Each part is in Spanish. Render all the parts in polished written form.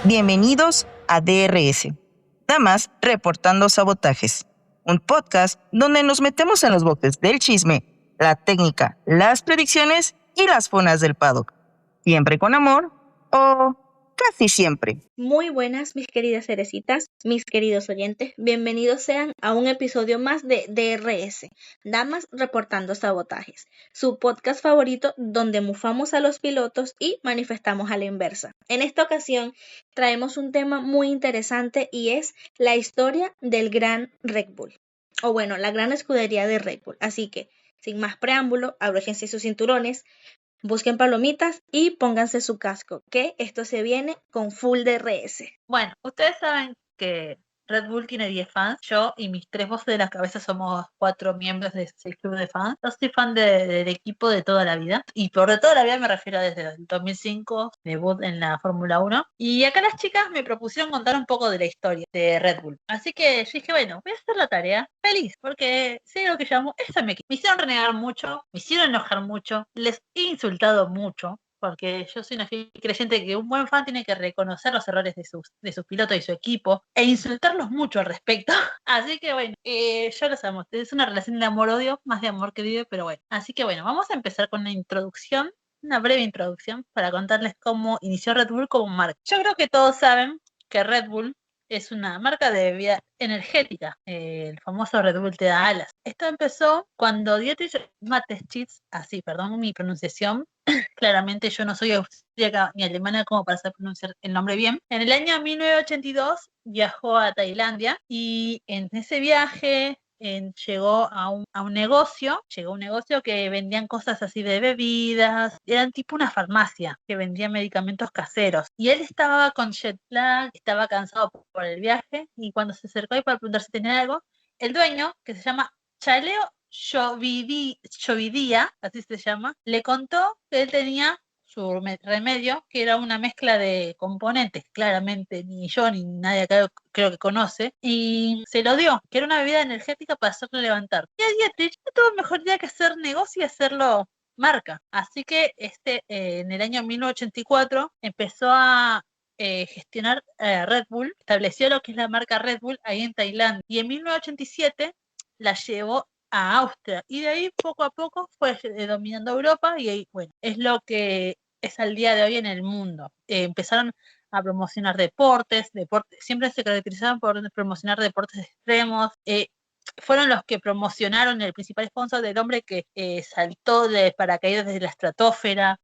Bienvenidos a DRS, Damas Reportando Sabotajes, un podcast donde nos metemos en los boxes del chisme, la técnica, las predicciones y las fonas del paddock. Siempre con amor o casi siempre. Muy buenas, mis queridas cerecitas, mis queridos oyentes. Bienvenidos sean a un episodio más de DRS, Damas Reportando Sabotajes, su podcast favorito donde mufamos a los pilotos y manifestamos a la inversa. En esta ocasión traemos un tema muy interesante y es la historia del gran Red Bull, o bueno, la gran escudería de Red Bull. Así que, sin más preámbulo, abróchense sus cinturones, busquen palomitas y pónganse su casco, que esto se viene con full DRS. Bueno, ustedes saben que Red Bull tiene 10 fans. Yo y mis 3 voces de la cabeza somos 4 miembros de ese club de fans. Yo soy fan del equipo de toda la vida. Y por de toda la vida me refiero desde el 2005, debut en la Fórmula 1. Y acá las chicas me propusieron contar un poco de la historia de Red Bull. Así que yo dije, bueno, voy a hacer la tarea feliz, porque sé lo que llamo, me hicieron renegar mucho, me hicieron enojar mucho, les he insultado mucho, porque yo soy una fiel creyente de que un buen fan tiene que reconocer los errores de sus pilotos y su equipo e insultarlos mucho al respecto. Así que bueno, yo los amo. Es una relación de amor-odio, más de amor que odio, pero bueno. Así que bueno, vamos a empezar con una breve introducción para contarles cómo inició Red Bull como marca. Yo creo que todos saben que Red Bull es una marca de bebida energética, el famoso Red Bull te da alas. Esto empezó cuando Dietrich Mateschitz, así, perdón mi pronunciación, claramente yo no soy austríaca ni alemana como para saber pronunciar el nombre bien. En el año 1982 viajó a Tailandia y en ese viaje llegó a un negocio que vendían cosas así de bebidas, eran tipo una farmacia que vendía medicamentos caseros. Y él estaba con jet lag, estaba cansado por el viaje y cuando se acercó ahí para preguntar si tenía algo, el dueño, que se llama Chaleo Llovidía, así se llama, le contó que él tenía su remedio, que era una mezcla de componentes, claramente ni yo ni nadie acá creo que conoce, y se lo dio, que era una bebida energética para hacerlo levantar. Y a Dietrich no tuvo mejor idea que hacer negocio y hacerlo marca. Así que en el año 1984 empezó a gestionar Red Bull, estableció lo que es la marca Red Bull ahí en Tailandia. Y en 1987 la llevó a Austria y de ahí poco a poco fue dominando Europa y ahí, bueno, es lo que es al día de hoy en el mundo. Empezaron a promocionar deportes, siempre se caracterizaban por promocionar deportes extremos. Fueron los que promocionaron el principal sponsor del hombre que saltó de paracaídas desde la estratosfera.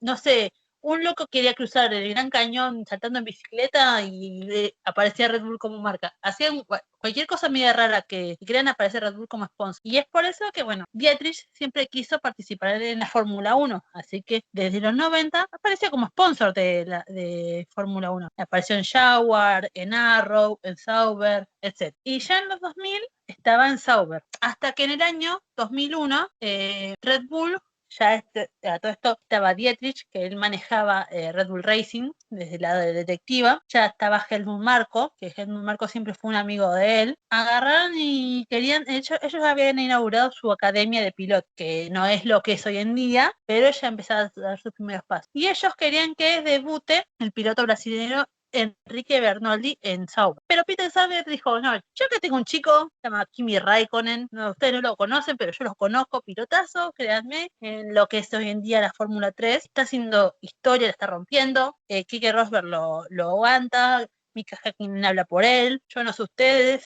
No sé, un loco quería cruzar el Gran Cañón saltando en bicicleta y aparecía Red Bull como marca. Hacían cualquier cosa media rara que querían aparecer Red Bull como sponsor. Y es por eso que, bueno, Dietrich siempre quiso participar en la Fórmula 1. Así que desde los 90 apareció como sponsor de Fórmula 1. Apareció en Jaguar, en Arrow, en Sauber, etc. Y ya en los 2000 estaba en Sauber. Hasta que en el año 2001 Red Bull, ya a todo esto estaba Dietrich, que él manejaba Red Bull Racing desde el lado de detectiva, ya estaba Helmut Marko, que Helmut Marko siempre fue un amigo de él, agarraron y querían, ellos habían inaugurado su academia de piloto, que no es lo que es hoy en día, pero ya empezaba a dar sus primeros pasos. Y ellos querían que debute el piloto brasileño Enrique Bernoldi en Sauber. Pero Peter Sager dijo, no, yo que tengo un chico, se llama Kimi Raikkonen, no, ustedes no lo conocen, pero yo los conozco, pilotazo, créanme, en lo que es hoy en día la Fórmula 3, está haciendo historia, la está rompiendo, Keke Rosberg lo aguanta, Mika Häkkinen habla por él, yo no sé ustedes,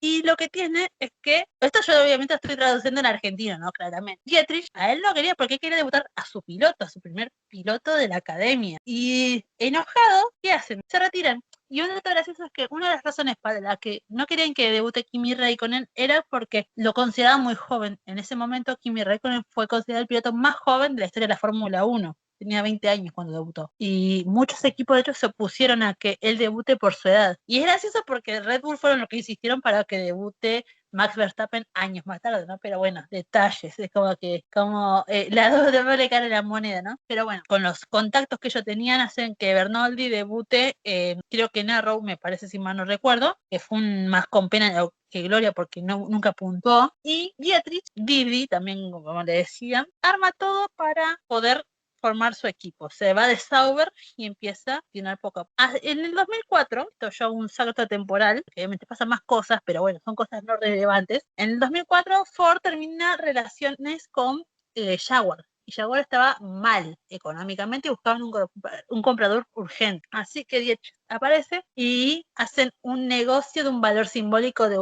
y lo que tiene es que, esto yo obviamente estoy traduciendo en argentino, ¿no? Claramente. Dietrich, a él no quería porque quería debutar a su piloto, a su primer piloto de la academia. Y enojado, ¿qué hacen? Se retiran. Y un dato gracioso es que una de las razones para la que no querían que debute Kimi Raikkonen era porque lo consideraban muy joven. En ese momento Kimi Raikkonen fue considerado el piloto más joven de la historia de la Fórmula 1. Tenía 20 años cuando debutó. Y muchos equipos, de hecho, se opusieron a que él debute por su edad. Y es gracioso porque Red Bull fueron los que insistieron para que debute Max Verstappen años más tarde, ¿no? Pero bueno, detalles, es como la doble cara de la moneda, ¿no? Pero bueno, con los contactos que ellos tenían hacen que Bernoldi debute, creo que en Arrow, me parece si mal no recuerdo, que fue más con pena que gloria porque nunca puntuó. Y Dietrich, Didi, también como le decían, arma todo para poder formar su equipo. Se va de Sauber y empieza a tirar poco a poco. En el 2004, esto ya un salto temporal, que obviamente pasan más cosas, pero bueno, son cosas no relevantes. En el 2004, Ford termina relaciones con Jaguar. Y Jaguar estaba mal económicamente y buscaban un comprador urgente. Así que Dietrich aparece y hacen un negocio de un valor simbólico de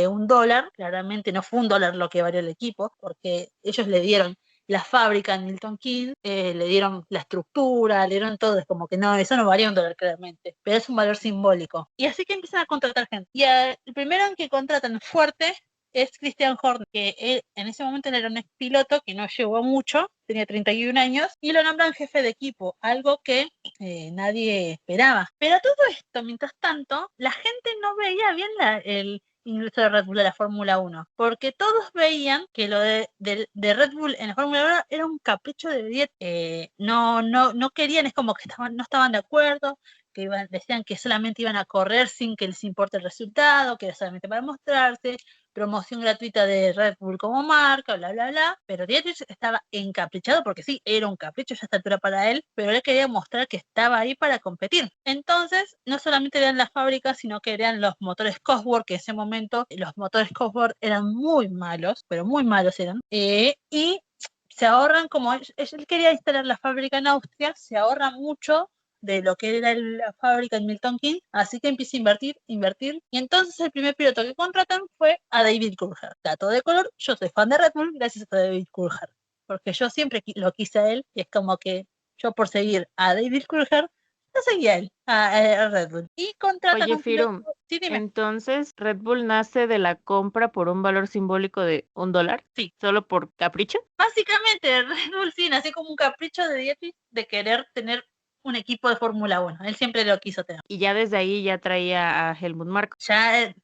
un dólar. Claramente no fue un dólar lo que valió el equipo, porque ellos le dieron la fábrica en Milton Keynes, le dieron la estructura, le dieron todo, es como que no, eso no valía un dólar claramente, pero es un valor simbólico. Y así que empiezan a contratar gente. Y el primero en que contratan fuerte es Christian Horner, que él, en ese momento él era un ex piloto que no llegó mucho, tenía 31 años, y lo nombran jefe de equipo, algo que nadie esperaba. Pero todo esto, mientras tanto, la gente no veía bien el ingreso de Red Bull a la Fórmula 1, porque todos veían que lo de Red Bull en la Fórmula 1 era un capricho de Dietrich. No querían, es como que no estaban de acuerdo, que decían que solamente iban a correr sin que les importe el resultado, que era solamente para mostrarse, promoción gratuita de Red Bull como marca, bla, bla, bla, pero Dietrich estaba encaprichado, porque sí, era un capricho ya a esta altura para él, pero él quería mostrar que estaba ahí para competir. Entonces, no solamente eran las fábricas, sino que eran los motores Cosworth, que en ese momento los motores Cosworth eran muy malos, pero muy malos eran, y se ahorran, como él quería instalar la fábrica en Austria, se ahorra mucho de lo que era la fábrica en Milton Keynes, así que empieza a invertir, y entonces el primer piloto que contratan fue a David Coulthard. Dato de color, yo soy fan de Red Bull gracias a David Coulthard, porque yo siempre lo quise a él, y es como que yo por seguir a David Coulthard, no seguía a él, a Red Bull. Y contratan Oye, un piloto. Firum, Sí, dime. entonces Red Bull nace de la compra por un valor simbólico de $1, Sí. ¿solo por capricho? Básicamente, Red Bull sí nació como un capricho de Dietrich de querer tener un equipo de Fórmula 1. Él siempre lo quiso tener. Y ya desde ahí ya traía a Helmut Marko. Ya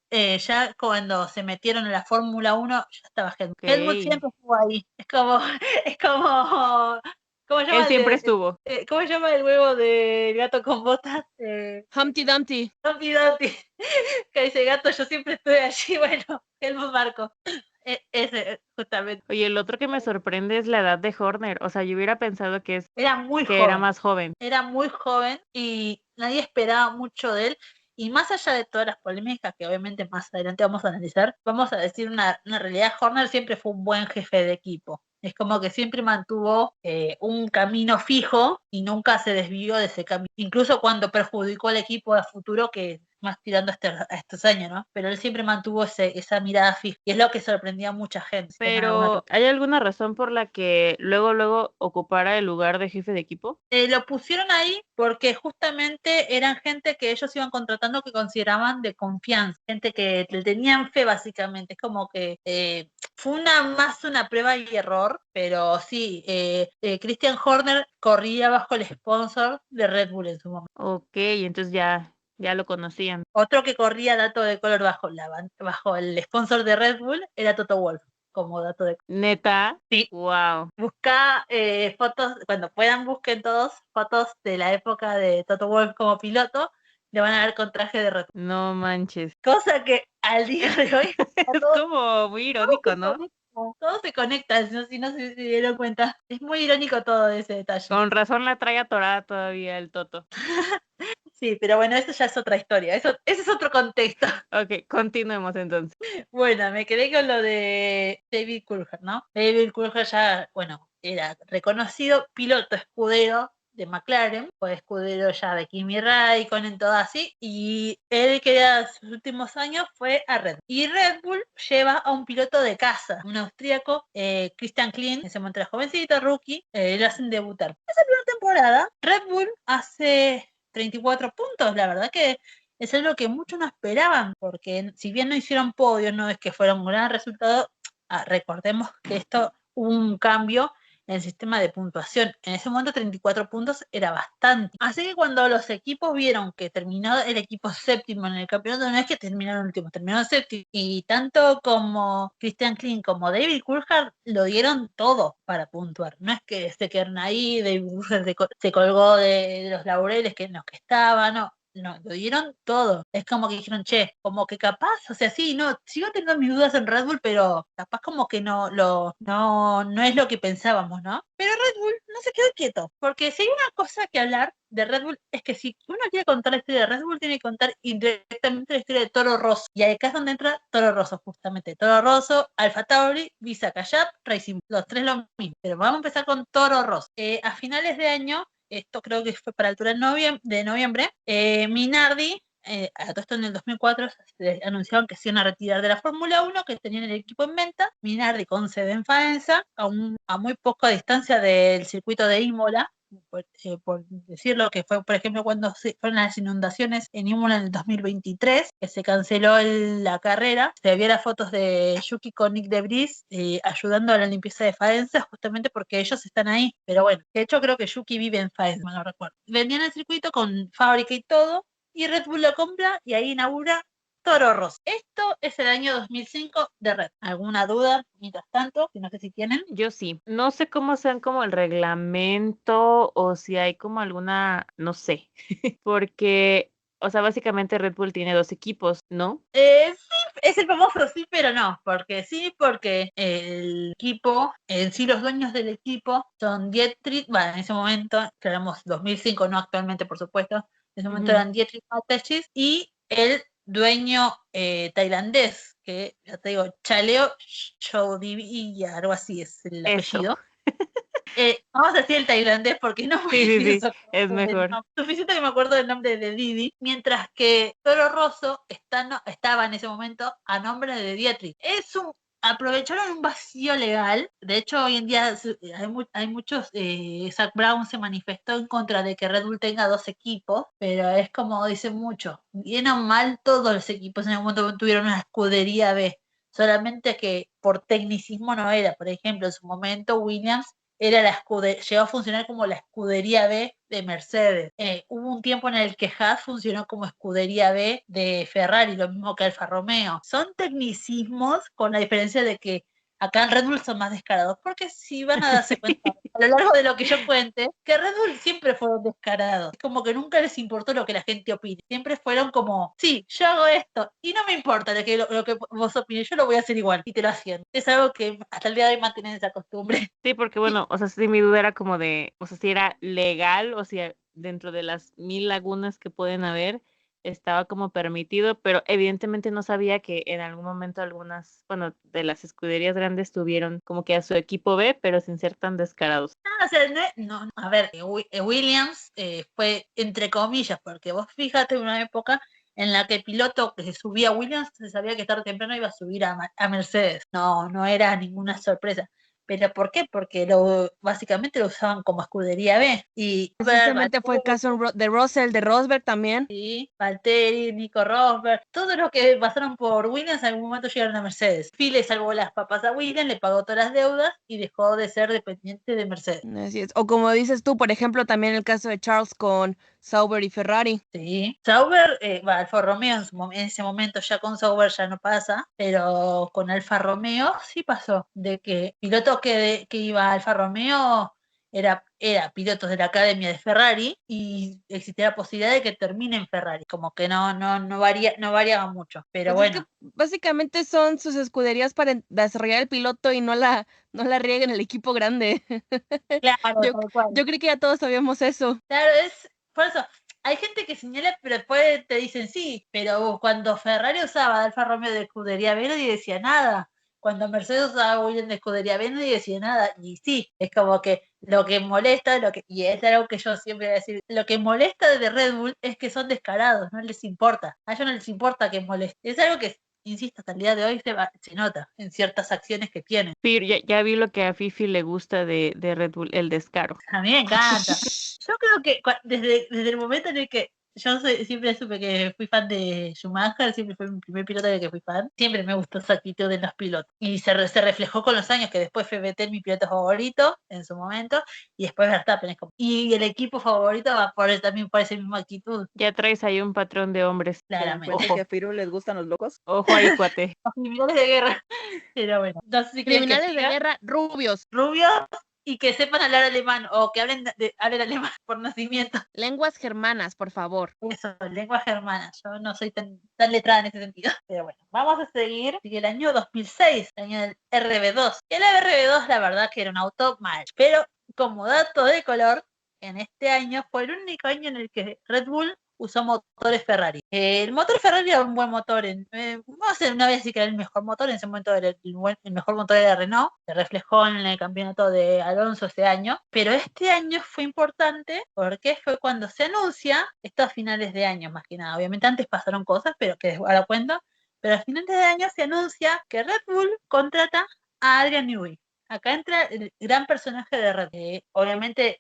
cuando se metieron en la Fórmula 1, ya estaba Helmut. Ok. Helmut siempre estuvo ahí. Es como, ¿cómo se llama Él siempre estuvo. ¿cómo se llama el huevo del gato con botas? Humpty Dumpty. Humpty Dumpty. Que dice gato, yo siempre estuve allí. Bueno, Helmut Marko. Ese, justamente. Oye, el otro que me sorprende es la edad de Horner. O sea, yo hubiera pensado que Era muy era joven. más joven. Era muy joven y nadie esperaba mucho de él. Y más allá de todas las polémicas que obviamente más adelante vamos a analizar, vamos a decir una realidad. Horner siempre fue un buen jefe de equipo. Es como que siempre mantuvo un camino fijo y nunca se desvió de ese camino. Incluso cuando perjudicó al equipo a futuro, que más tirando a estos años, ¿no? Pero él siempre mantuvo esa mirada fija. Y es lo que sorprendía a mucha gente. Pero, ¿hay alguna razón por la que luego ocupara el lugar de jefe de equipo? Lo pusieron ahí porque justamente eran gente que ellos iban contratando que consideraban de confianza, gente que le tenían fe básicamente. Es como que fue más una prueba y error, pero sí, Christian Horner corría bajo el sponsor de Red Bull en su momento. Ok, entonces ya lo conocían. Otro que corría, dato de color, bajo el sponsor de Red Bull era Toto Wolff, como dato de color. ¿Neta? Sí. Wow. Busca fotos, cuando puedan busquen todos fotos de la época de Toto Wolff como piloto, le van a ver con traje de Red Bull. No manches. Cosa que al día de hoy Es como muy irónico, ¿no? todo se conecta, si no se dieron cuenta. Es muy irónico todo ese detalle. Con razón la trae atorada todavía el Toto. Sí, pero bueno, eso ya es otra historia. Ese es otro contexto. Ok, continuemos entonces. Bueno, me quedé con lo de David Coulthard, ¿no? David Coulthard ya, bueno, era reconocido piloto escudero de McLaren, fue escudero ya de Kimi Raikkonen, todo así, y él que era sus últimos años fue a Red Bull. Y Red Bull lleva a un piloto de casa, un austríaco, Christian Klein, en ese momento era jovencito, rookie, lo hacen debutar. Esa primera temporada, Red Bull hace 34 puntos, la verdad que es algo que muchos no esperaban, porque si bien no hicieron podio, no es que fuera un gran resultado, recordemos que esto hubo un cambio en el sistema de puntuación. En ese momento 34 puntos era bastante. Así que cuando los equipos vieron que terminó el equipo séptimo en el campeonato, no es que terminaron últimos, terminaron séptimo. Y tanto como Christian Klein como David Coulthard lo dieron todo para puntuar. No es que se quedaron ahí, David Coulthard se colgó de los laureles que estaba, no. No, lo dieron todo. Es como que dijeron, che, como que capaz, o sea, sí, no, sigo teniendo mis dudas en Red Bull, pero capaz como que no es lo que pensábamos, ¿no? Pero Red Bull no se quedó quieto, porque si hay una cosa que hablar de Red Bull, es que si uno quiere contar la historia de Red Bull, tiene que contar indirectamente la historia de Toro Rosso, y acá es donde entra Toro Rosso, justamente. Toro Rosso, Alfa Tauri, Visa Cash App, Racing, los tres lo mismo, pero vamos a empezar con Toro Rosso. A finales de año, esto creo que fue para altura de noviembre, Minardi, a todo esto en el 2004 anunciaron que se iban a retirar de la Fórmula 1, que tenían el equipo en venta. Minardi con sede en Faenza, a muy poca distancia del circuito de Imola, por decirlo, que fue, por ejemplo, cuando fueron las inundaciones en Imola en el 2023, que se canceló la carrera. Se vio las fotos de Yuki con Nick Debris ayudando a la limpieza de Faenza, justamente porque ellos están ahí. Pero bueno, de hecho creo que Yuki vive en Faenza, no lo recuerdo. Vendían el circuito con fábrica y todo, y Red Bull lo compra y ahí inaugura Toro Rosso. Esto es el año 2005 de Red. ¿Alguna duda mientras tanto? Que no sé si tienen. Yo sí. No sé cómo sean como el reglamento o si hay como alguna, no sé, porque, o sea, básicamente Red Bull tiene 2 equipos, ¿no? Sí, es el famoso sí, pero no. Porque sí, porque el equipo, en sí los dueños del equipo son Dietrich, bueno, en ese momento, que éramos 2005, no actualmente por supuesto, en ese momento Ujú. eran Dietrich Mateschitz y el dueño tailandés, que ya te digo, Chaleo Chowdhury, algo así es el Eso. apellido. Vamos a decir el tailandés porque no muy Sí, sí, sí, pienso es mejor. suficiente que me acuerdo del nombre de Didi, mientras que Toro Rosso estaba en ese momento a nombre de Dietrich. Aprovecharon un vacío legal. De hecho, hoy en día hay muchos. Zak Brown se manifestó en contra de que Red Bull tenga 2 equipos, pero es como dice mucho. Bien o mal, todos los equipos en el momento tuvieron una escudería B. Solamente que por tecnicismo no era. Por ejemplo, en su momento Williams era llegó a funcionar como la escudería B de Mercedes. Hubo un tiempo en el que Haas funcionó como escudería B de Ferrari, lo mismo que Alfa Romeo. Son tecnicismos, con la diferencia de que acá en Red Bull son más descarados, porque si van a darse cuenta a lo largo de lo que yo cuente, que Red Bull siempre fueron descarados. Es como que nunca les importó lo que la gente opine. Siempre fueron como, sí, yo hago esto y no me importa lo que vos opines, yo lo voy a hacer igual y te lo hacen. Es algo que hasta el día de hoy mantienen esa costumbre. Sí, porque bueno, o sea, sí, mi duda era como de, o sea, si era legal o si dentro de las 1000 lagunas que pueden haber estaba como permitido, pero evidentemente no sabía que en algún momento algunas, bueno, de las escuderías grandes tuvieron como que a su equipo B, pero sin ser tan descarados. O sea, a ver, Williams fue entre comillas, porque vos fíjate una época en la que el piloto que se subía a Williams se sabía que tarde o temprano iba a subir a Mercedes. No era ninguna sorpresa. ¿Pero por qué? Porque básicamente lo usaban como escudería B. Y Recientemente fue el caso de Russell, de Rosberg también. sí, Valtteri, Nico Rosberg, todos los que pasaron por Williams en algún momento llegaron a Mercedes. Phil le salvó las papas a Williams, le pagó todas las deudas y dejó de ser dependiente de Mercedes. Así es. O como dices tú, por ejemplo, también el caso de Charles con Sauber y Ferrari. Sí, Sauber, Alfa Romeo en ese momento ya con Sauber ya no pasa, pero con Alfa Romeo sí pasó, de que piloto que iba a Alfa Romeo era pilotos de la academia de Ferrari y existía la posibilidad de que termine en Ferrari, como que no variaba mucho, pero Pues es bueno. que básicamente son sus escuderías para desarrollar el piloto y no la rieguen el equipo grande. Claro, Yo, tal cual. yo creí que ya todos sabíamos eso. Claro, por eso, hay gente que señala, pero después te dicen sí, pero cuando Ferrari usaba Alfa Romeo de escudería B nadie decía nada. Cuando Mercedes usaba Williams de escudería B nadie decía nada. Y sí, es como que lo que molesta, y es algo que yo siempre voy a decir, lo que molesta de Red Bull es que son descarados, no les importa. A ellos no les importa que moleste. Es algo que, insisto, hasta el día de hoy se nota en ciertas acciones que tienen. Sí, ya vi lo que a Fifi le gusta de Red Bull, el descaro. A mí me encanta. Yo creo que desde el momento en el que siempre supe que fui fan de Schumacher, siempre fue mi primer piloto del que fui fan, siempre me gustó esa actitud en los pilotos. Y se reflejó con los años, que después fue Vettel mi piloto favorito en su momento, y después Verstappen. Y el equpo favorito va también por esa misma actitud, Ya traes ahí un patrón de hombres. claramente. Parece Ojo, que a Firu les gustan los locos. ojo ahí, cuate. Los criminales de guerra. Pero bueno, no sé si quieren que Criminales de siga. guerra, rubios, Rubios y que sepan hablar alemán, o que hablen alemán por nacimiento. lenguas germanas, por favor. Eso, lengua germana. Yo no soy tan letrada en ese sentido. Pero bueno, vamos a seguir. Sigue el año 2006, el año del RB2. El RB2, la verdad que era un auto mal, pero Como dato de color, en este año fue el único año en el que Red Bull usó motores Ferrari. El motor Ferrari era un buen motor. No voy a decir que era el mejor motor, en ese momento era el mejor motor era Renault, se reflejó en el campeonato de Alonso ese año, pero este año fue importante porque fue cuando se anuncia, esto a finales de año más que nada, obviamente antes pasaron cosas, pero que ahora cuento, pero a finales de año se anuncia que Red Bull contrata a Adrian Newey. Acá entra el gran personaje de Red Bull. Obviamente,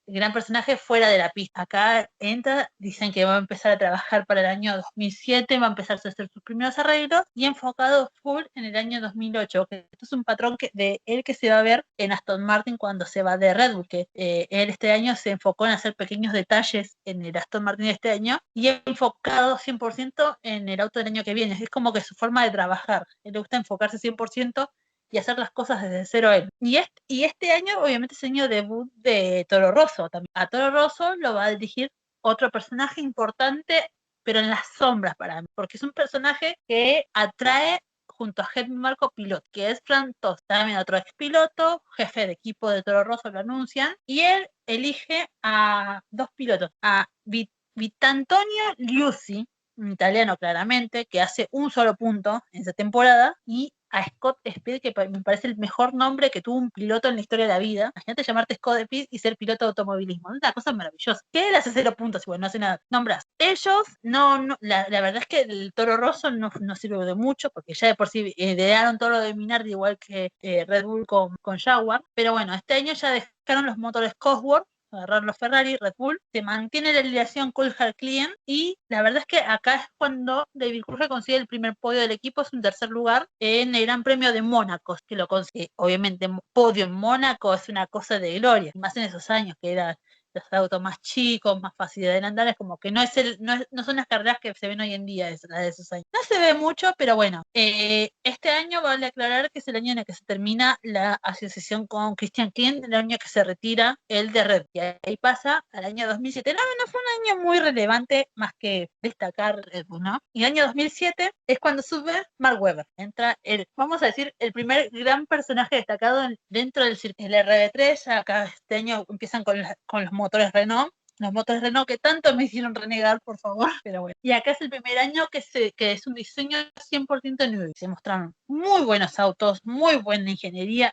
gran personaje fuera de la pista. Acá entra, dicen que va a empezar a trabajar para el año 2007, va a empezar a hacer sus primeros arreglos y enfocado full en el año 2008. Que esto es un patrón de él que se va a ver en Aston Martin cuando se va de Red Bull, que él este año se enfocó en hacer pequeños detalles en el Aston Martin de este año y enfocado 100% en el auto del año que viene. Es como que su forma de trabajar. Él le gusta enfocarse 100% y hacer las cosas desde cero él. Y este año, obviamente, es el año debut de Toro Rosso también. A Toro Rosso lo va a dirigir otro personaje importante, pero en las sombras para mí, porque es un personaje que atrae junto a Helmut Marko piloto, que es Frank Tost, también otro ex piloto, jefe de equipo de Toro Rosso, lo anuncian, y él elige a dos pilotos, a Vitantonio Liuzzi, un italiano claramente, que hace un solo punto en esa temporada, y a Scott Speed, que me parece el mejor nombre que tuvo un piloto en la historia de la vida. Imagínate llamarte Scott Speed y ser piloto de automovilismo. Es una cosa maravillosa. Que él hace 0 puntos y bueno, no hace nada. Nombras. Ellos, la verdad es que el Toro Rosso no sirve de mucho, porque ya de por sí heredaron todo lo de Minardi, igual que Red Bull con Jaguar. Pero bueno, este año ya dejaron los motores Cosworth, agarraron los Ferrari, Red Bull, se mantiene la alineación Coulthard-Klien y la verdad es que acá es cuando David Coulthard consigue el primer podio del equipo, es un tercer lugar en el Gran Premio de Mónaco, que lo consigue. Obviamente podio en Mónaco es una cosa de gloria, más en esos años que era los autos más chicos, más fáciles de adelantar, es como que no son las carreras que se ven hoy en día, las de esos años. No se ve mucho, pero bueno, este año vale aclarar que es el año en el que se termina la asociación con Christian Klien, el año que se retira el de Red, y ahí pasa al año 2007. No fue un año muy relevante, más que destacar Red Bull, ¿no? Y el año 2007 es cuando sube Mark Webber, entra vamos a decir, el primer gran personaje destacado dentro del circuito. El RB3, acá este año empiezan con los motores Renault, los motores Renault que tanto me hicieron renegar, por favor, pero bueno. Y acá es el primer año que es un diseño 100% nuevo. Se mostraron muy buenos autos, muy buena ingeniería.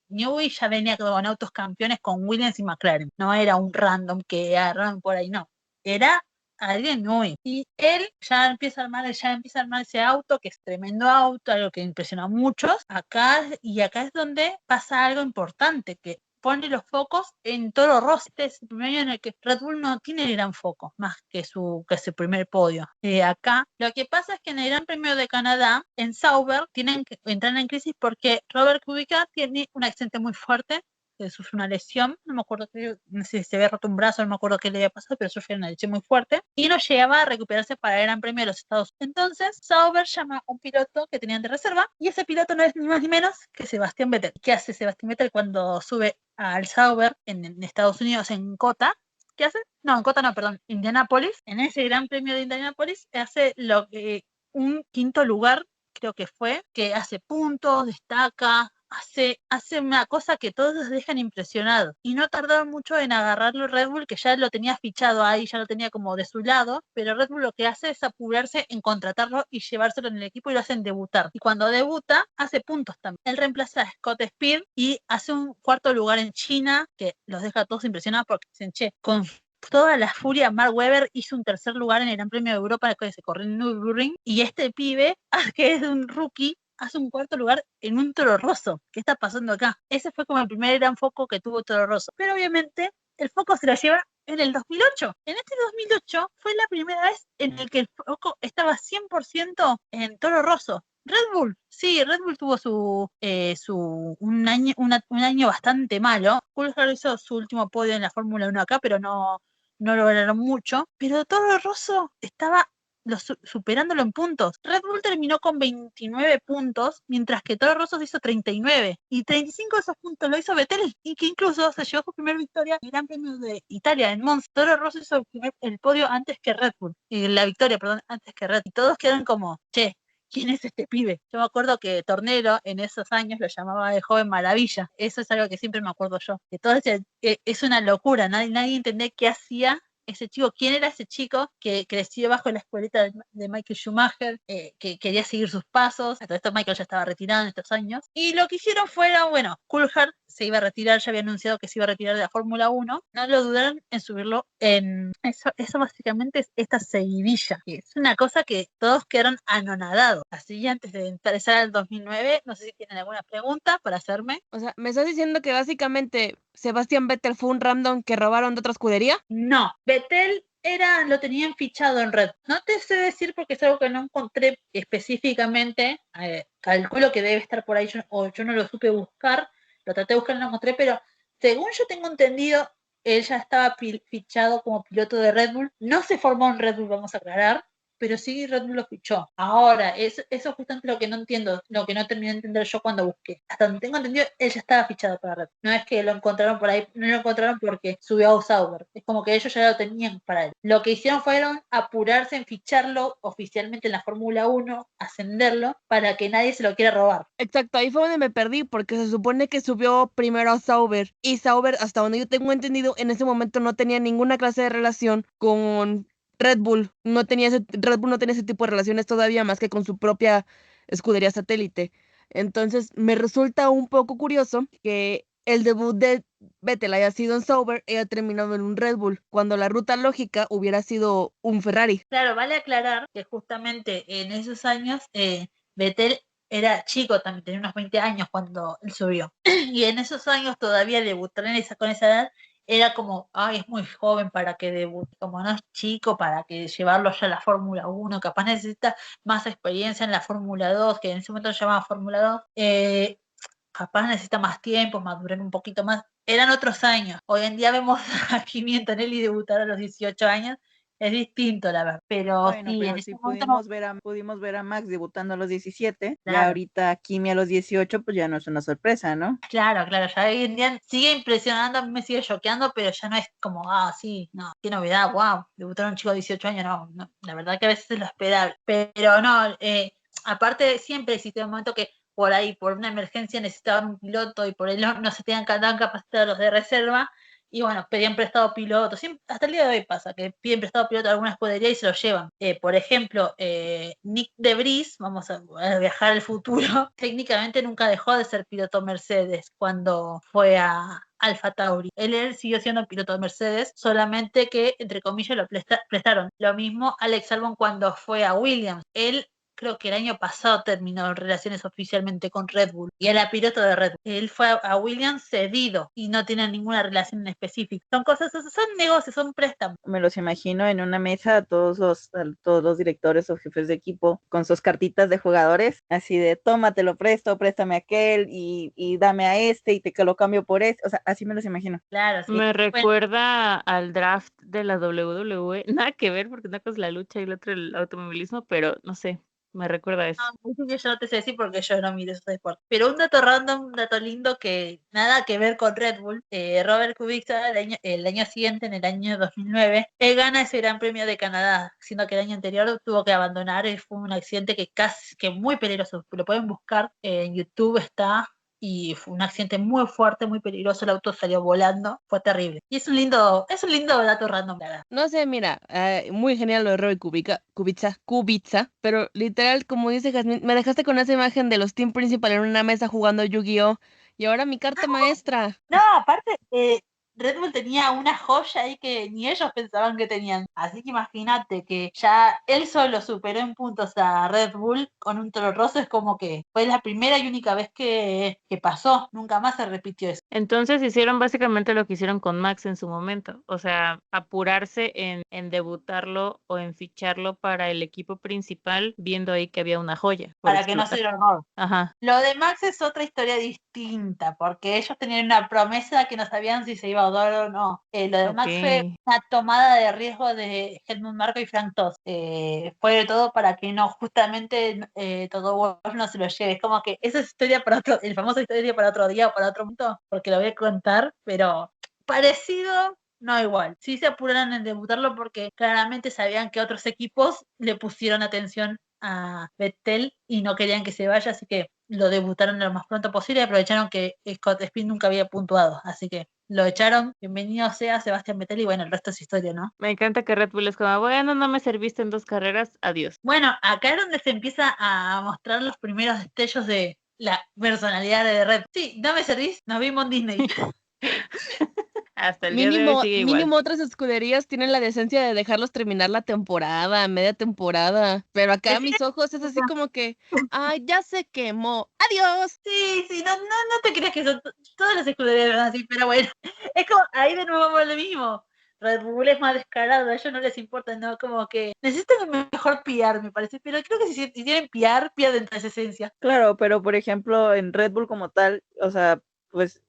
Newey ya venía con autos campeones con Williams y McLaren. No era un random que agarraron por ahí, no. Era alguien Newey. Y él ya empieza a armar ese auto, que es tremendo auto, algo que impresiona a muchos. Acá es donde pasa algo importante, que pone los focos en Toro Rosso. Este es el primer año en el que Red Bull no tiene gran foco, más que su primer podio. Acá lo que pasa es que en el Gran Premio de Canadá, en Sauber, tienen que entrar en crisis porque Robert Kubica tiene un accidente muy fuerte, que sufre una lesión, no sé si se había roto un brazo, no me acuerdo qué le había pasado, pero sufre una lesión muy fuerte, y no llegaba a recuperarse para el Gran Premio de los Estados Unidos. Entonces, Sauber llama a un piloto que tenían de reserva, y ese piloto no es ni más ni menos que Sebastián Vettel. ¿Qué hace Sebastián Vettel cuando sube al Sauber en Estados Unidos, en COTA? ¿Qué hace? No, en COTA no, perdón, Indianápolis. En ese Gran Premio de Indianápolis hace un quinto lugar, creo que fue, que hace puntos, destaca, hace una cosa que todos los dejan impresionados. Y no tardaron mucho en agarrarlo Red Bull, que ya lo tenía fichado ahí, ya lo tenía como de su lado, pero Red Bull lo que hace es apurarse en contratarlo y llevárselo en el equipo y lo hacen debutar. Y cuando debuta, hace puntos también. Él reemplaza a Scott Speed y hace un cuarto lugar en China, que los deja a todos impresionados porque dicen, che, con toda la furia, Mark Webber hizo un tercer lugar en el Gran Premio de Europa que se corrió en Nürburgring, y este pibe, que es un rookie, hace un cuarto lugar en un Toro Rosso. ¿Qué está pasando acá? Ese fue como el primer gran foco que tuvo Toro Rosso. Pero obviamente el foco se lo lleva en el 2008. En este 2008 fue la primera vez en el que el foco estaba 100% en Toro Rosso. Red Bull tuvo un año bastante malo. Coulthard hizo su último podio en la Fórmula 1 acá, pero no lograron mucho. Pero Toro Rosso estaba superándolo en puntos. Red Bull terminó con 29 puntos, mientras que Toro Rosso hizo 39. Y 35 de esos puntos lo hizo Vettel, y que incluso se llevó su primera victoria en el Gran Premio de Italia, en Monza. Toro Rosso hizo el podio antes que Red Bull. La victoria, perdón, antes que Red Bull. Y todos quedaron como, che, ¿quién es este pibe? Yo me acuerdo que Tornero en esos años lo llamaba de joven maravilla. Eso es algo que siempre me acuerdo yo. Que todo es una locura, nadie entendía qué hacía ese chico, quién era ese chico que creció bajo la escuelita de Michael Schumacher, que quería seguir sus pasos. Hasta esto Michael ya estaba retirado en estos años. Y lo que hicieron bueno, Coulthard se iba a retirar, ya había anunciado que se iba a retirar de la Fórmula 1. No lo dudaron en subirlo en... Eso básicamente es esta seguidilla. Y es una cosa que todos quedaron anonadados. Así antes de empezar el 2009, no sé si tienen alguna pregunta para hacerme. O sea, ¿me estás diciendo que básicamente Sebastián Vettel fue un random que robaron de otra escudería? No, Vettel lo tenían fichado en Red. No te sé decir porque es algo que no encontré específicamente. Calculo que debe estar por ahí, o yo no lo supe buscar. Lo traté de buscar y no lo encontré, pero según yo tengo entendido, él ya estaba fichado como piloto de Red Bull. No se formó en Red Bull, vamos a aclarar, pero sí Red Bull lo fichó. Ahora, eso es justamente lo que no entiendo, lo que no terminé de entender yo cuando busqué. Hasta donde tengo entendido, él ya estaba fichado para Red Bull. No es que lo encontraron por ahí, no lo encontraron porque subió a Sauber. Es como que ellos ya lo tenían para él. Lo que hicieron fueron apurarse en ficharlo oficialmente en la Fórmula 1, ascenderlo, para que nadie se lo quiera robar. Exacto, ahí fue donde me perdí, porque se supone que subió primero a Sauber, y Sauber, hasta donde yo tengo entendido, en ese momento no tenía ninguna clase de relación con Red Bull. Red Bull no tenía ese tipo de relaciones todavía más que con su propia escudería satélite. Entonces, me resulta un poco curioso que el debut de Vettel haya sido en Sauber y haya terminado en un Red Bull, cuando la ruta lógica hubiera sido un Ferrari. Claro, vale aclarar que justamente en esos años Vettel era chico, también tenía unos 20 años cuando él subió. Y en esos años todavía debutar con esa edad era como, ay, es muy joven para que debute, como no es chico para que llevarlo ya a la Fórmula 1, capaz necesita más experiencia en la Fórmula 2, que en ese momento se llamaba Fórmula 2, capaz necesita más tiempo, madurar un poquito más. Eran otros años. Hoy en día vemos a Kimi Antonelli debutar a los 18 años. Es distinto, la verdad. Pero Bueno, sí, en pero ese sí momento no. pudimos ver a Max debutando a los 17, ya Claro, ahorita Kimi a los 18, pues ya no es una sorpresa, ¿no? claro. Ya hoy en día sigue impresionando, a mí me sigue choqueando, pero ya no es como, sí, no, qué novedad, wow, debutar a un chico de 18 años, no, la verdad que a veces es lo esperable. Pero no, aparte siempre existe un momento que por ahí, por una emergencia necesitaban un piloto y por ahí no se tenían tan capacitados los de reserva, y bueno, pedían prestado piloto. Siempre, hasta el día de hoy pasa que piden prestado piloto a alguna escudería y se lo llevan. Por ejemplo, Nick de Vries, vamos a viajar al futuro, técnicamente nunca dejó de ser piloto Mercedes cuando fue a Alfa Tauri. Él siguió siendo piloto de Mercedes, solamente que, entre comillas, lo prestaron. Lo mismo Alex Albon cuando fue a Williams. Él creo que el año pasado terminó relaciones oficialmente con Red Bull y era piloto de Red Bull. Él fue a Williams cedido y no tiene ninguna relación en específica. Son cosas, son negocios, son préstamos. Me los imagino en una mesa a todos los directores o jefes de equipo con sus cartitas de jugadores, así de toma, te lo presto, préstame aquel y dame a este y te lo cambio por este. O sea, así me los imagino. Claro, sí. Me Bueno, recuerda al draft de la WWE. Nada que ver, porque una cosa es la lucha y la otra el automovilismo, pero no sé, me recuerda a eso. yo no te sé decir porque yo no miro esos deportes. Pero un dato random, un dato lindo que nada que ver con Red Bull. Robert Kubica el año siguiente, en el año 2009, él gana ese Gran Premio de Canadá, siendo que el año anterior tuvo que abandonar y fue un accidente que muy peligroso. Lo pueden buscar en YouTube, está. Y fue un accidente muy fuerte, muy peligroso, el auto salió volando, fue terrible. Y es un lindo dato random, la verdad. No sé, mira, muy genial lo de Robert Kubica, pero literal, como dice Jazmín, me dejaste con esa imagen de los Team Principal en una mesa jugando Yu-Gi-Oh! Y ahora mi carta maestra. No, aparte, Red Bull tenía una joya ahí que ni ellos pensaban que tenían. Así que imagínate que ya él solo superó en puntos a Red Bull con un Toro Rosso. Es como que fue la primera y única vez que pasó. Nunca más se repitió eso. Entonces hicieron básicamente lo que hicieron con Max en su momento, o sea, apurarse en debutarlo o en ficharlo para el equipo principal, viendo ahí que había una joya por Para que no se explotar. lo roben. Ajá. Lo de Max es otra historia distinta, porque ellos tenían una promesa que no sabían si se iba a dar o no. Lo de Max fue Ok. una tomada de riesgo de Helmut Marko y Frank Tost. Fue de todo para que no, justamente todo Wolff no se lo lleve. Es como que esa es historia para otro, el famoso historia para otro día o para otro punto, porque lo voy a contar, pero parecido. No igual, sí se apuraron en debutarlo porque claramente sabían que otros equipos le pusieron atención a Vettel y no querían que se vaya, así que lo debutaron lo más pronto posible y aprovecharon que Scott Speed nunca había puntuado, así que lo echaron. Bienvenido sea Sebastián Vettel y bueno, el resto es historia, ¿no? Me encanta que Red Bull es como, bueno, no me serviste en 2 carreras, adiós. Bueno, acá es donde se empieza a mostrar los primeros destellos de la personalidad de Red. Sí, no me servís, nos vimos en Disney. Hasta el día de hoy sigue igual. Mínimo otras escuderías tienen la decencia de dejarlos terminar la temporada, media temporada. Pero acá a mis ojos es así como que, ay, ya se quemó. ¡Adiós! Sí, no te creas que son todas las escuderías son así, pero bueno, es como, ahí de nuevo vamos a lo mismo. Red Bull es más descarado, a ellos no les importa, ¿no? Como que necesitan un mejor PR, me parece, pero creo que si tienen PR, pierden toda esa esencia. Claro, pero por ejemplo, en Red Bull como tal, o sea, pues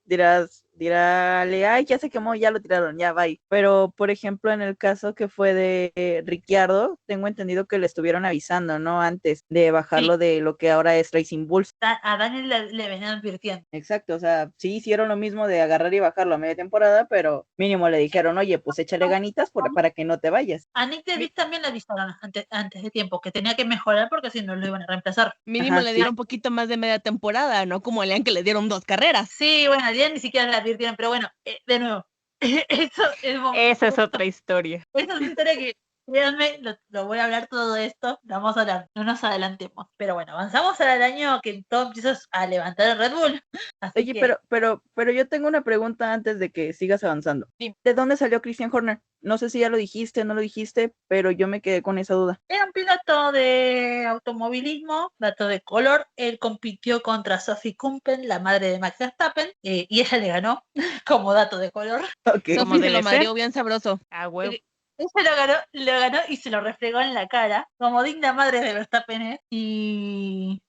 dirale, ay, ya se quemó, ya lo tiraron, ya, bye. Pero, por ejemplo, en el caso que fue de Ricciardo, tengo entendido que le estuvieron avisando, ¿no? Antes de bajarlo de lo que ahora es Racing Bulls. A Daniel le venían advirtiendo. Exacto, o sea, sí hicieron lo mismo de agarrar y bajarlo a media temporada, pero mínimo le dijeron, oye, pues échale ganitas para que no te vayas. A Nick DeVries también le avisaron antes de tiempo que tenía que mejorar porque si no lo iban a reemplazar. Mínimo Ajá, le sí. dieron un poquito más de media temporada, ¿no? Como a Lean que le dieron 2 carreras. Sí, bueno, al día ni siquiera le advirtieron, pero bueno, de nuevo, eso es Esa es otra historia. esa es una historia que, créanme, lo voy a hablar todo esto, lo vamos a hablar, no nos adelantemos. Pero bueno, avanzamos al año que todo empieza a levantar el Red Bull. Así Oye, que, pero yo tengo una pregunta antes de que sigas avanzando. Dime. ¿De dónde salió Christian Horner? No sé si ya lo dijiste o no lo dijiste, pero yo me quedé con esa duda. era un piloto de automovilismo, dato de color. Él compitió contra Sophie Kumpen, la madre de Max Verstappen, y ella le ganó como dato de color. Ok. Como Sophie se debe lo madrió ser. bien sabroso. A huevo. Ella lo ganó y se lo refregó en la cara, como digna madre de Verstappen, ¿eh? Y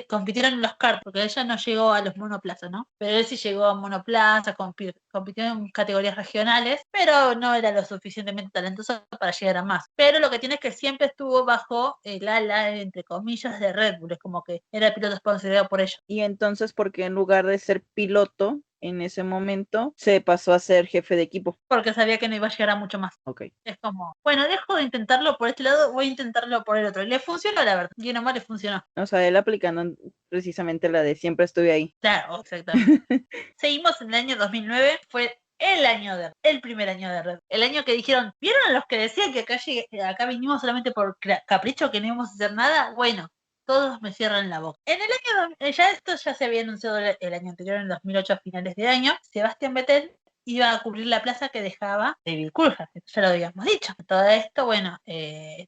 compitieron en los karts, porque ella no llegó a los monoplazas, ¿no? Pero él sí llegó a monoplaza, compitió en categorías regionales, pero no era lo suficientemente talentoso para llegar a más. Pero lo que tiene es que siempre estuvo bajo el ala, entre comillas, de Red Bull, es como que era el piloto sponsorizado por ellos. Y entonces, ¿por qué en lugar de ser piloto en ese momento se pasó a ser jefe de equipo? Porque sabía que no iba a llegar a mucho más. Ok. Es como, bueno, dejo de intentarlo por este lado, voy a intentarlo por el otro. Y le funcionó, la verdad. Bien o mal le funcionó. O sea, él aplicando precisamente la de siempre estuve ahí. Claro, exactamente. Seguimos en el año 2009, fue el primer año de Red. El año que dijeron, ¿vieron a los que decían que acá vinimos solamente por capricho, que no íbamos a hacer nada? Bueno, todos me cierran la boca. En el año, esto ya se había anunciado el año anterior, en 2008, a finales de año, Sebastián Vettel iba a cubrir la plaza que dejaba David Coulthard, ya lo habíamos dicho. Todo esto, bueno,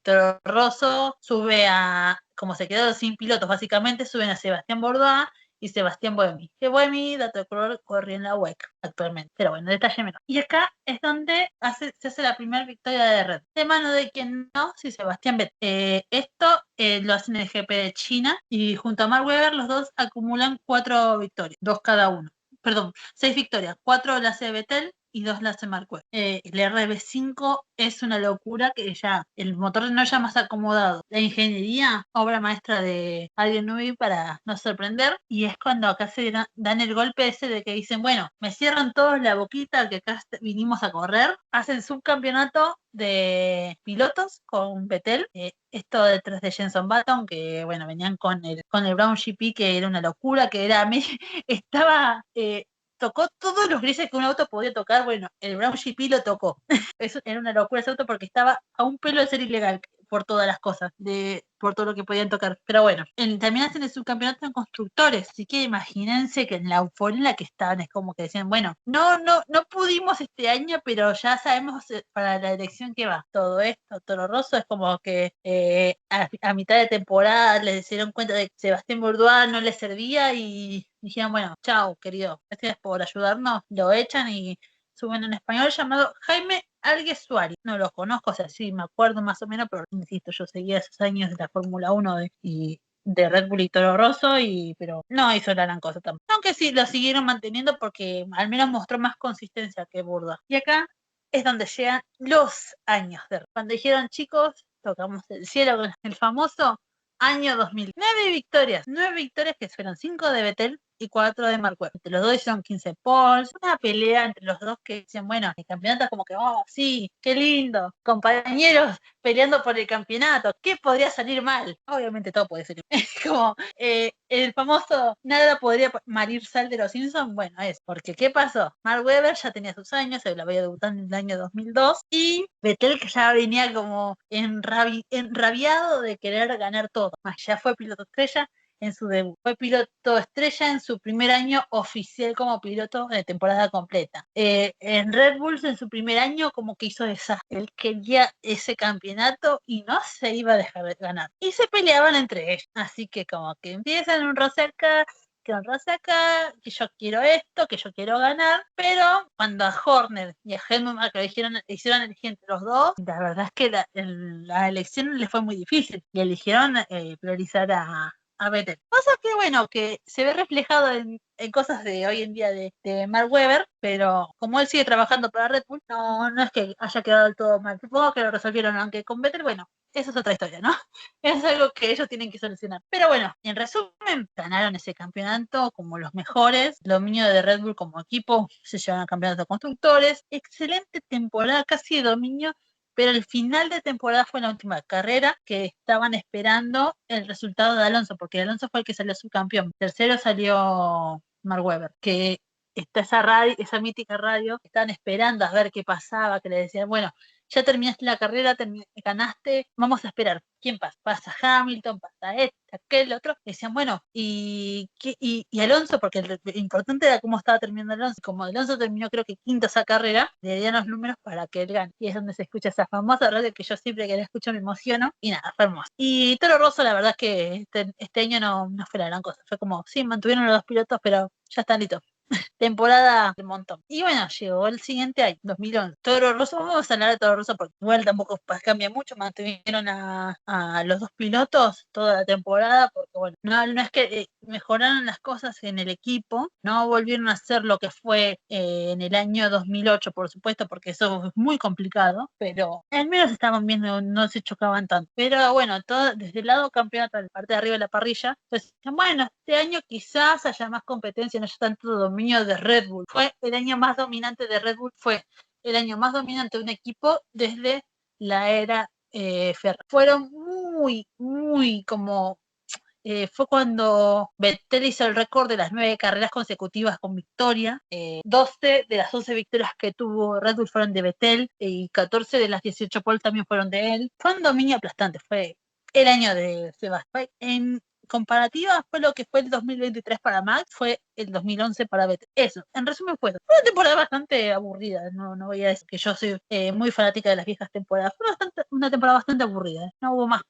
Toro Rosso sube como se quedó sin pilotos, básicamente suben a Sebastián Bourdais y Sebastián Buemi. Que Buemi, dato de color, corría en la WEC actualmente. Pero bueno, detalle menor. Y acá es donde se hace la primera victoria de Red. De mano de quien no, sí, Sebastián Vettel. Esto lo hacen en el GP de China y junto a Mark Webber los dos acumulan 4 victorias, 2 cada uno. Perdón, 6 victorias, 4 las hace Vettel y 2 las hace Mark Webber. El RB5 es una locura que ya el motor no ya más acomodado. La ingeniería, obra maestra de Adrian Newey para nos sorprender, y es cuando acá se dan el golpe ese de que dicen, bueno, me cierran todos la boquita que acá vinimos a correr, hacen subcampeonato de pilotos con Vettel, esto detrás de Jenson Button, que bueno, venían con el Brown GP, que era una locura, que era estaba tocó todos los grises que un auto podía tocar. Bueno, el Brown GP lo tocó. Eso era una locura ese auto porque estaba a un pelo de ser ilegal por todas las cosas, por todo lo que podían tocar. Pero bueno, también hacen el subcampeonato en constructores, así que imagínense que en la euforia en la que estaban es como que decían, bueno, no pudimos este año, pero ya sabemos para la elección que va. Todo esto, Toro Rosso, es como que a mitad de temporada les dieron cuenta de que Sebastián Bourdais no les servía y dijeron, bueno, chao, querido, gracias por ayudarnos, lo echan y suben un español llamado Jaime Alguersuari. No lo conozco, o sea, sí me acuerdo más o menos, pero insisto, yo seguía esos años de la Fórmula 1 y de Red Bull y Toro Rosso, pero no hizo la gran cosa tampoco. Aunque sí, lo siguieron manteniendo porque al menos mostró más consistencia que Bourdais. Y acá es donde llegan los años de Red. Cuando dijeron, chicos, tocamos el cielo con el famoso año 2000. 9 victorias que fueron 5 de Vettel, y 4 de Mark Webber. Los dos hicieron 15 poles, una pelea entre los dos que decían, bueno, el campeonato es como que, oh, sí, qué lindo, compañeros peleando por el campeonato, ¿qué podría salir mal? Obviamente todo puede salir mal. Como el famoso nada podría malir sal de los Simpsons, bueno, es porque ¿qué pasó? Mark Webber ya tenía sus años, se lo había debutado en el año 2002 y Vettel que ya venía como enrabiado de querer ganar todo, más ya fue piloto estrella en su debut. Fue piloto estrella en su primer año oficial como piloto de temporada completa. En Red Bull en su primer año como que hizo desastre. Él quería ese campeonato y no se iba a dejar de ganar. Y se peleaban entre ellos. Así que como que empiezan un roce acá, que que yo quiero esto, que yo quiero ganar, pero cuando a Horner y a Helmut lo hicieron elegir entre los dos, la verdad es que la elección les fue muy difícil y eligieron priorizar a Vettel. Cosa que bueno, que se ve reflejado en cosas de hoy en día de Mark Webber, pero como él sigue trabajando para Red Bull, no es que haya quedado del todo mal. Supongo que lo resolvieron, aunque con Vettel, bueno, eso es otra historia, ¿no? Es algo que ellos tienen que solucionar. Pero bueno, en resumen, ganaron ese campeonato como los mejores. Dominio de Red Bull como equipo, se llevaron al campeonato de constructores. Excelente temporada, casi de dominio. Pero el final de temporada fue la última carrera que estaban esperando el resultado de Alonso, porque Alonso fue el que salió subcampeón. Tercero salió Mark Webber, que está esa mítica radio, estaban esperando a ver qué pasaba, que le decían, bueno, ya terminaste la carrera, ganaste, vamos a esperar. ¿Quién pasa? Pasa Hamilton, pasa aquel otro. Decían, bueno, y Alonso, porque lo importante era cómo estaba terminando Alonso. Como Alonso terminó creo que quinto esa carrera, le dieron los números para que él gane. Y es donde se escucha esa famosa radio que yo siempre que la escucho me emociono. Y nada, fue hermoso. Y Toro Rosso, la verdad es que este año no fue la gran cosa. Fue como, sí, mantuvieron a los dos pilotos, pero ya están listos. Temporada de montón. Y bueno, llegó el siguiente año, 2011. Toro Rosso, vamos a hablar de Toro Rosso porque igual tampoco cambia mucho, mantuvieron a los dos pilotos toda la temporada porque bueno, no es que mejoraron las cosas en el equipo, no volvieron a hacer lo que fue en el año 2008, por supuesto, porque eso es muy complicado, pero al menos estaban viendo, no se chocaban tanto. Pero bueno, todo desde el lado campeonato, la parte de arriba de la parrilla, pues bueno, este año quizás haya más competencia, no haya tanto dominio de Red Bull. Fue el año más dominante de Red Bull, fue el año más dominante de un equipo desde la era Ferrari. Fueron muy como fue cuando Vettel hizo el récord de las 9 carreras consecutivas con victoria. 12 de las 11 victorias que tuvo Red Bull fueron de Vettel y 14 de las 18 pole también fueron de él. Fue un dominio aplastante, fue el año de Sebastián. En comparativa fue lo que fue el 2023 para Max, fue el 2011 para Vettel. Eso, en resumen fue eso. Fue una temporada bastante aburrida, no voy a decir que yo soy muy fanática de las viejas temporadas. Fue una temporada bastante aburrida, no hubo más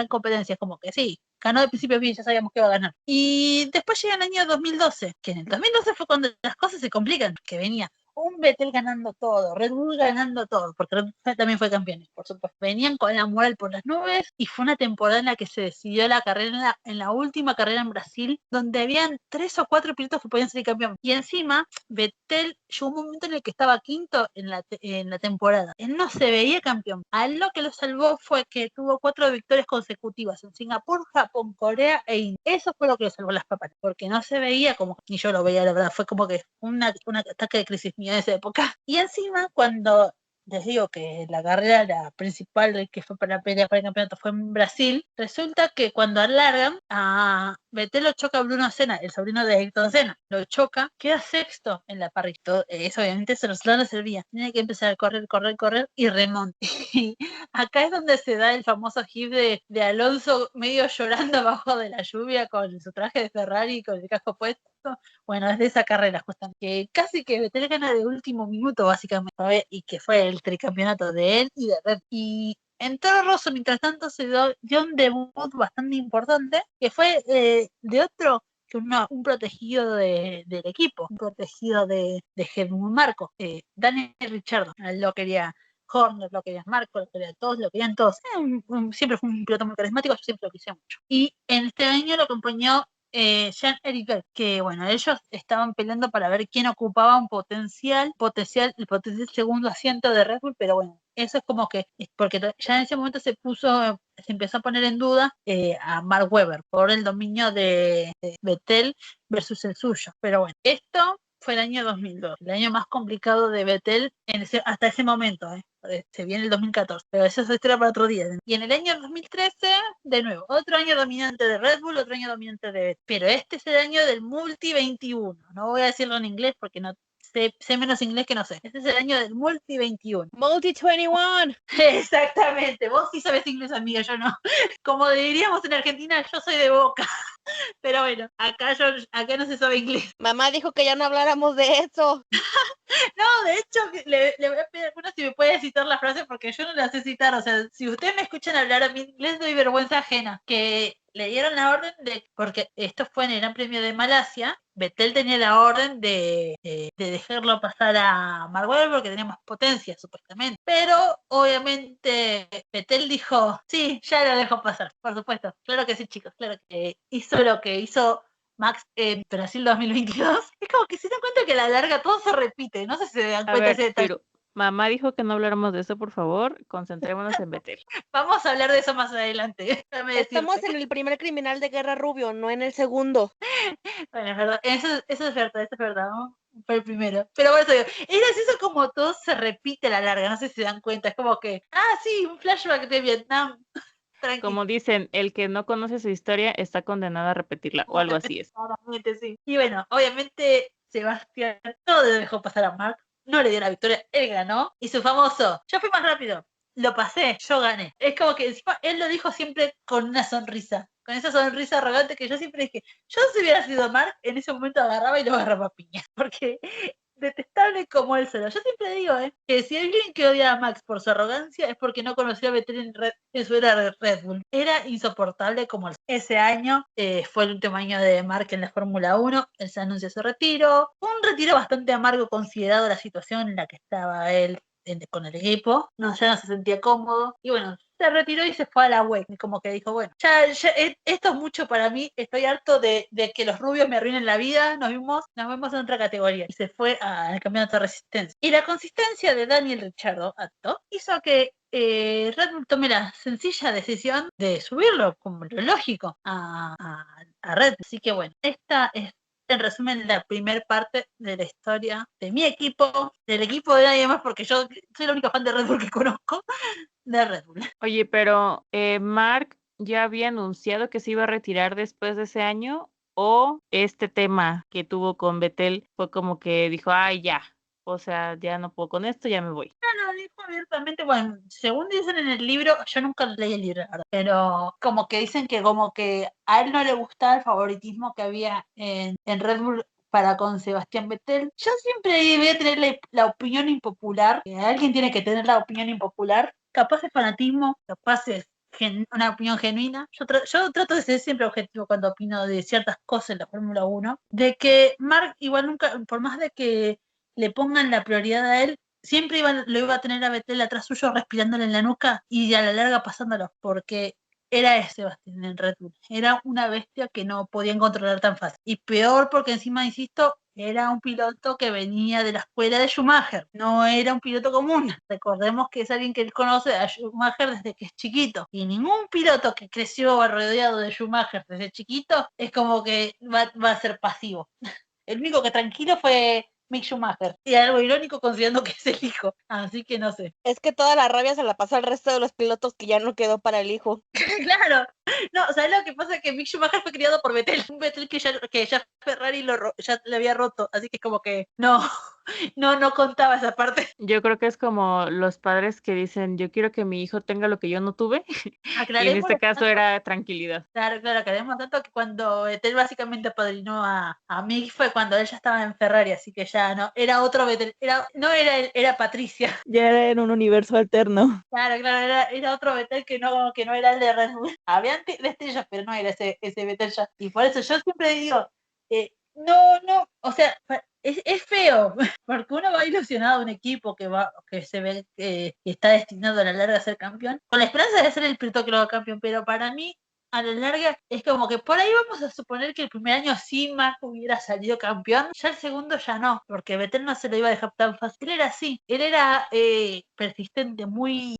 competencias, como que sí, ganó de principio bien, ya sabíamos que iba a ganar. Y después llega el año 2012, que en el 2012 fue cuando las cosas se complican, que venía un Vettel ganando todo, Red Bull ganando todo, porque Red Bull también fue campeón, por supuesto. Venían con la moral por las nubes y fue una temporada en la que se decidió la carrera, en la última carrera en Brasil, donde habían 3 o 4 pilotos que podían ser campeón. Y encima, Vettel llegó un momento en el que estaba quinto en la temporada. Él no se veía campeón. A él lo que lo salvó fue que tuvo 4 victorias consecutivas en Singapur, Japón, Corea e India. Eso fue lo que le salvó las papas, porque no se veía como, ni yo lo veía, la verdad, fue como que un ataque de crisis mío en esa época. Y encima, cuando les digo que la carrera la principal que fue para la pelea para el campeonato fue en Brasil, resulta que cuando alargan a Vettel lo choca Bruno Senna, el sobrino de Ayrton Senna, lo choca, queda sexto en la parrilla. Eso obviamente se los no servía, tiene que empezar a correr y remonte. Y acá es donde se da el famoso gif de Alonso medio llorando abajo de la lluvia con su traje de Ferrari, con el casco puesto. Bueno, es de esa carrera justamente, que casi que Vettel gana de último minuto básicamente, y que fue el tricampeonato de él y de Red. Y en Toro Rosso, mientras tanto, se dio un debut bastante importante, que fue de otro, que un protegido del equipo, un protegido de Helmut Marko, Daniel Ricciardo. Lo quería Horner, lo querían Marko, lo querían todos, lo querían todos. Siempre fue un piloto muy carismático, yo siempre lo quise mucho. Y en este año lo acompañó Jean-Éric Vergne, que bueno, ellos estaban peleando para ver quién ocupaba el potencial segundo asiento de Red Bull, pero bueno, eso es como que, porque ya en ese momento se puso se empezó a poner en duda a Mark Webber por el dominio de Vettel versus el suyo. Pero bueno, esto fue el año 2002, el año más complicado de Vettel hasta ese momento. Se viene el 2014, pero eso es historia para otro día. Y en el año 2013, de nuevo, otro año dominante de Red Bull, otro año dominante de Vettel. Pero este es el año del Multi 21. No voy a decirlo en inglés porque no sé menos inglés que no sé. Este es el año del Multi 21. Multi 21. Exactamente. Vos sí sabes inglés, amiga, yo no. Como diríamos en Argentina, yo soy de Boca. Pero bueno, acá no se sabe inglés. Mamá dijo que ya no habláramos de eso. No, de hecho, le voy a pedir a alguno si me puede citar la frase porque yo no la sé citar. O sea, si ustedes me escuchan hablar a mí, les doy vergüenza ajena. Que le dieron la orden porque esto fue en el Gran Premio de Malasia, Vettel tenía la orden de dejarlo pasar a Mark Webber porque tenía más potencia, supuestamente. Pero, obviamente, Vettel dijo, sí, ya lo dejo pasar, por supuesto. Claro que sí, chicos, claro que hizo lo que hizo Max en Brasil 2022. Es como que se dan cuenta que a la larga todo se repite. No sé si se dan A cuenta ver, ese detalle. pero mamá dijo que no habláramos de eso, por favor. Concentrémonos en Vettel. Vamos a hablar de eso más adelante. Déjame Estamos decirte. en el primer criminal de guerra rubio, no en el segundo. Bueno, es verdad. Eso es verdad, ¿no? Fue el primero. Pero por eso digo, es gracioso como todo se repite a la larga. No sé si se dan cuenta. Es como que, sí, un flashback de Vietnam. Tranqui. Como dicen, el que no conoce su historia está condenado a repetirla, o algo así es. Claramente, sí. Y bueno, obviamente Sebastián no le dejó pasar a Mark, no le dio la victoria, él ganó. Y su famoso, yo fui más rápido, lo pasé, yo gané. Es como que encima él lo dijo siempre con una sonrisa, con esa sonrisa arrogante que yo siempre dije, yo si hubiera sido Mark, en ese momento agarraba y lo agarraba a piña. Porque detestable como él solo. Yo siempre digo, que si alguien que odia a Max por su arrogancia es porque no conocía a Vettel en su era de Red Bull. Era insoportable como ese año fue el último año de Mark en la Fórmula 1. Él se anuncia su retiro. Un retiro bastante amargo considerado la situación en la que estaba él con el equipo. Ya no se sentía cómodo. Y bueno, se retiró y se fue a la WEC. Como que dijo, bueno, ya esto es mucho para mí. Estoy harto de que los rubios me arruinen la vida. Nos vemos en otra categoría. Y se fue al campeonato de resistencia. Y la consistencia de Daniel Ricciardo hizo que Red Bull tome la sencilla decisión de subirlo, como lo lógico, a Red Bull. Así que bueno, esta es en resumen la primera parte de la historia de mi equipo, del equipo de nadie más, porque yo soy la única fan de Red Bull que conozco, de Red Bull. Oye, pero Mark ya había anunciado que se iba a retirar después de ese año, o este tema que tuvo con Vettel fue como que dijo, ay, ya, o sea, ya no puedo con esto, ya me voy. No, lo dijo abiertamente, bueno, según dicen en el libro, yo nunca leí el libro, la verdad, pero como que dicen que como que a él no le gustaba el favoritismo que había en Red Bull para con Sebastián Vettel. Yo siempre voy a tener la opinión impopular, alguien tiene que tener la opinión impopular, capaz es fanatismo, capaz es una opinión genuina. Yo trato de ser siempre objetivo cuando opino de ciertas cosas en la Fórmula 1, de que Mark igual nunca, por más de que le pongan la prioridad a él, siempre lo iba a tener a Vettel atrás suyo respirándole en la nuca y a la larga pasándolo, porque era ese Sebastián en Red Bull. Era una bestia que no podían controlar tan fácil. Y peor porque encima, insisto, era un piloto que venía de la escuela de Schumacher, no era un piloto común. Recordemos que es alguien que él conoce a Schumacher desde que es chiquito. Y ningún piloto que creció rodeado de Schumacher desde chiquito es como que va a ser pasivo. El único que tranquilo fue Mick Schumacher. Y algo irónico considerando que es el hijo. Así que no sé. Es que toda la rabia se la pasa al resto de los pilotos que ya no quedó para el hijo. Claro. No, ¿sabes lo que pasa? Es que Mick Schumacher fue criado por Vettel. Un Vettel que ya Ferrari ya le había roto. Así que como que no contaba esa parte. Yo creo que es como los padres que dicen, yo quiero que mi hijo tenga lo que yo no tuve. Y en este caso era tranquilidad. Claro, aclaremos tanto que cuando Vettel básicamente apadrinó a Mick fue cuando él ya estaba en Ferrari, así que ya no, era otro Vettel, no era él, era Patricia. Ya era en un universo alterno. Claro, era otro Vettel que no era el de Red Bull. Había destellos, pero no era ese Vettel ya. Y por eso yo siempre digo, no, o sea, es feo, porque uno va ilusionado a un equipo que se ve que está destinado a la larga a ser campeón, con la esperanza de ser el piloto que lo haga campeón, pero para mí, a la larga, es como que por ahí vamos a suponer que el primer año sí Mark hubiera salido campeón, ya el segundo ya no, porque Vettel no se lo iba a dejar tan fácil. Él era así, él era persistente,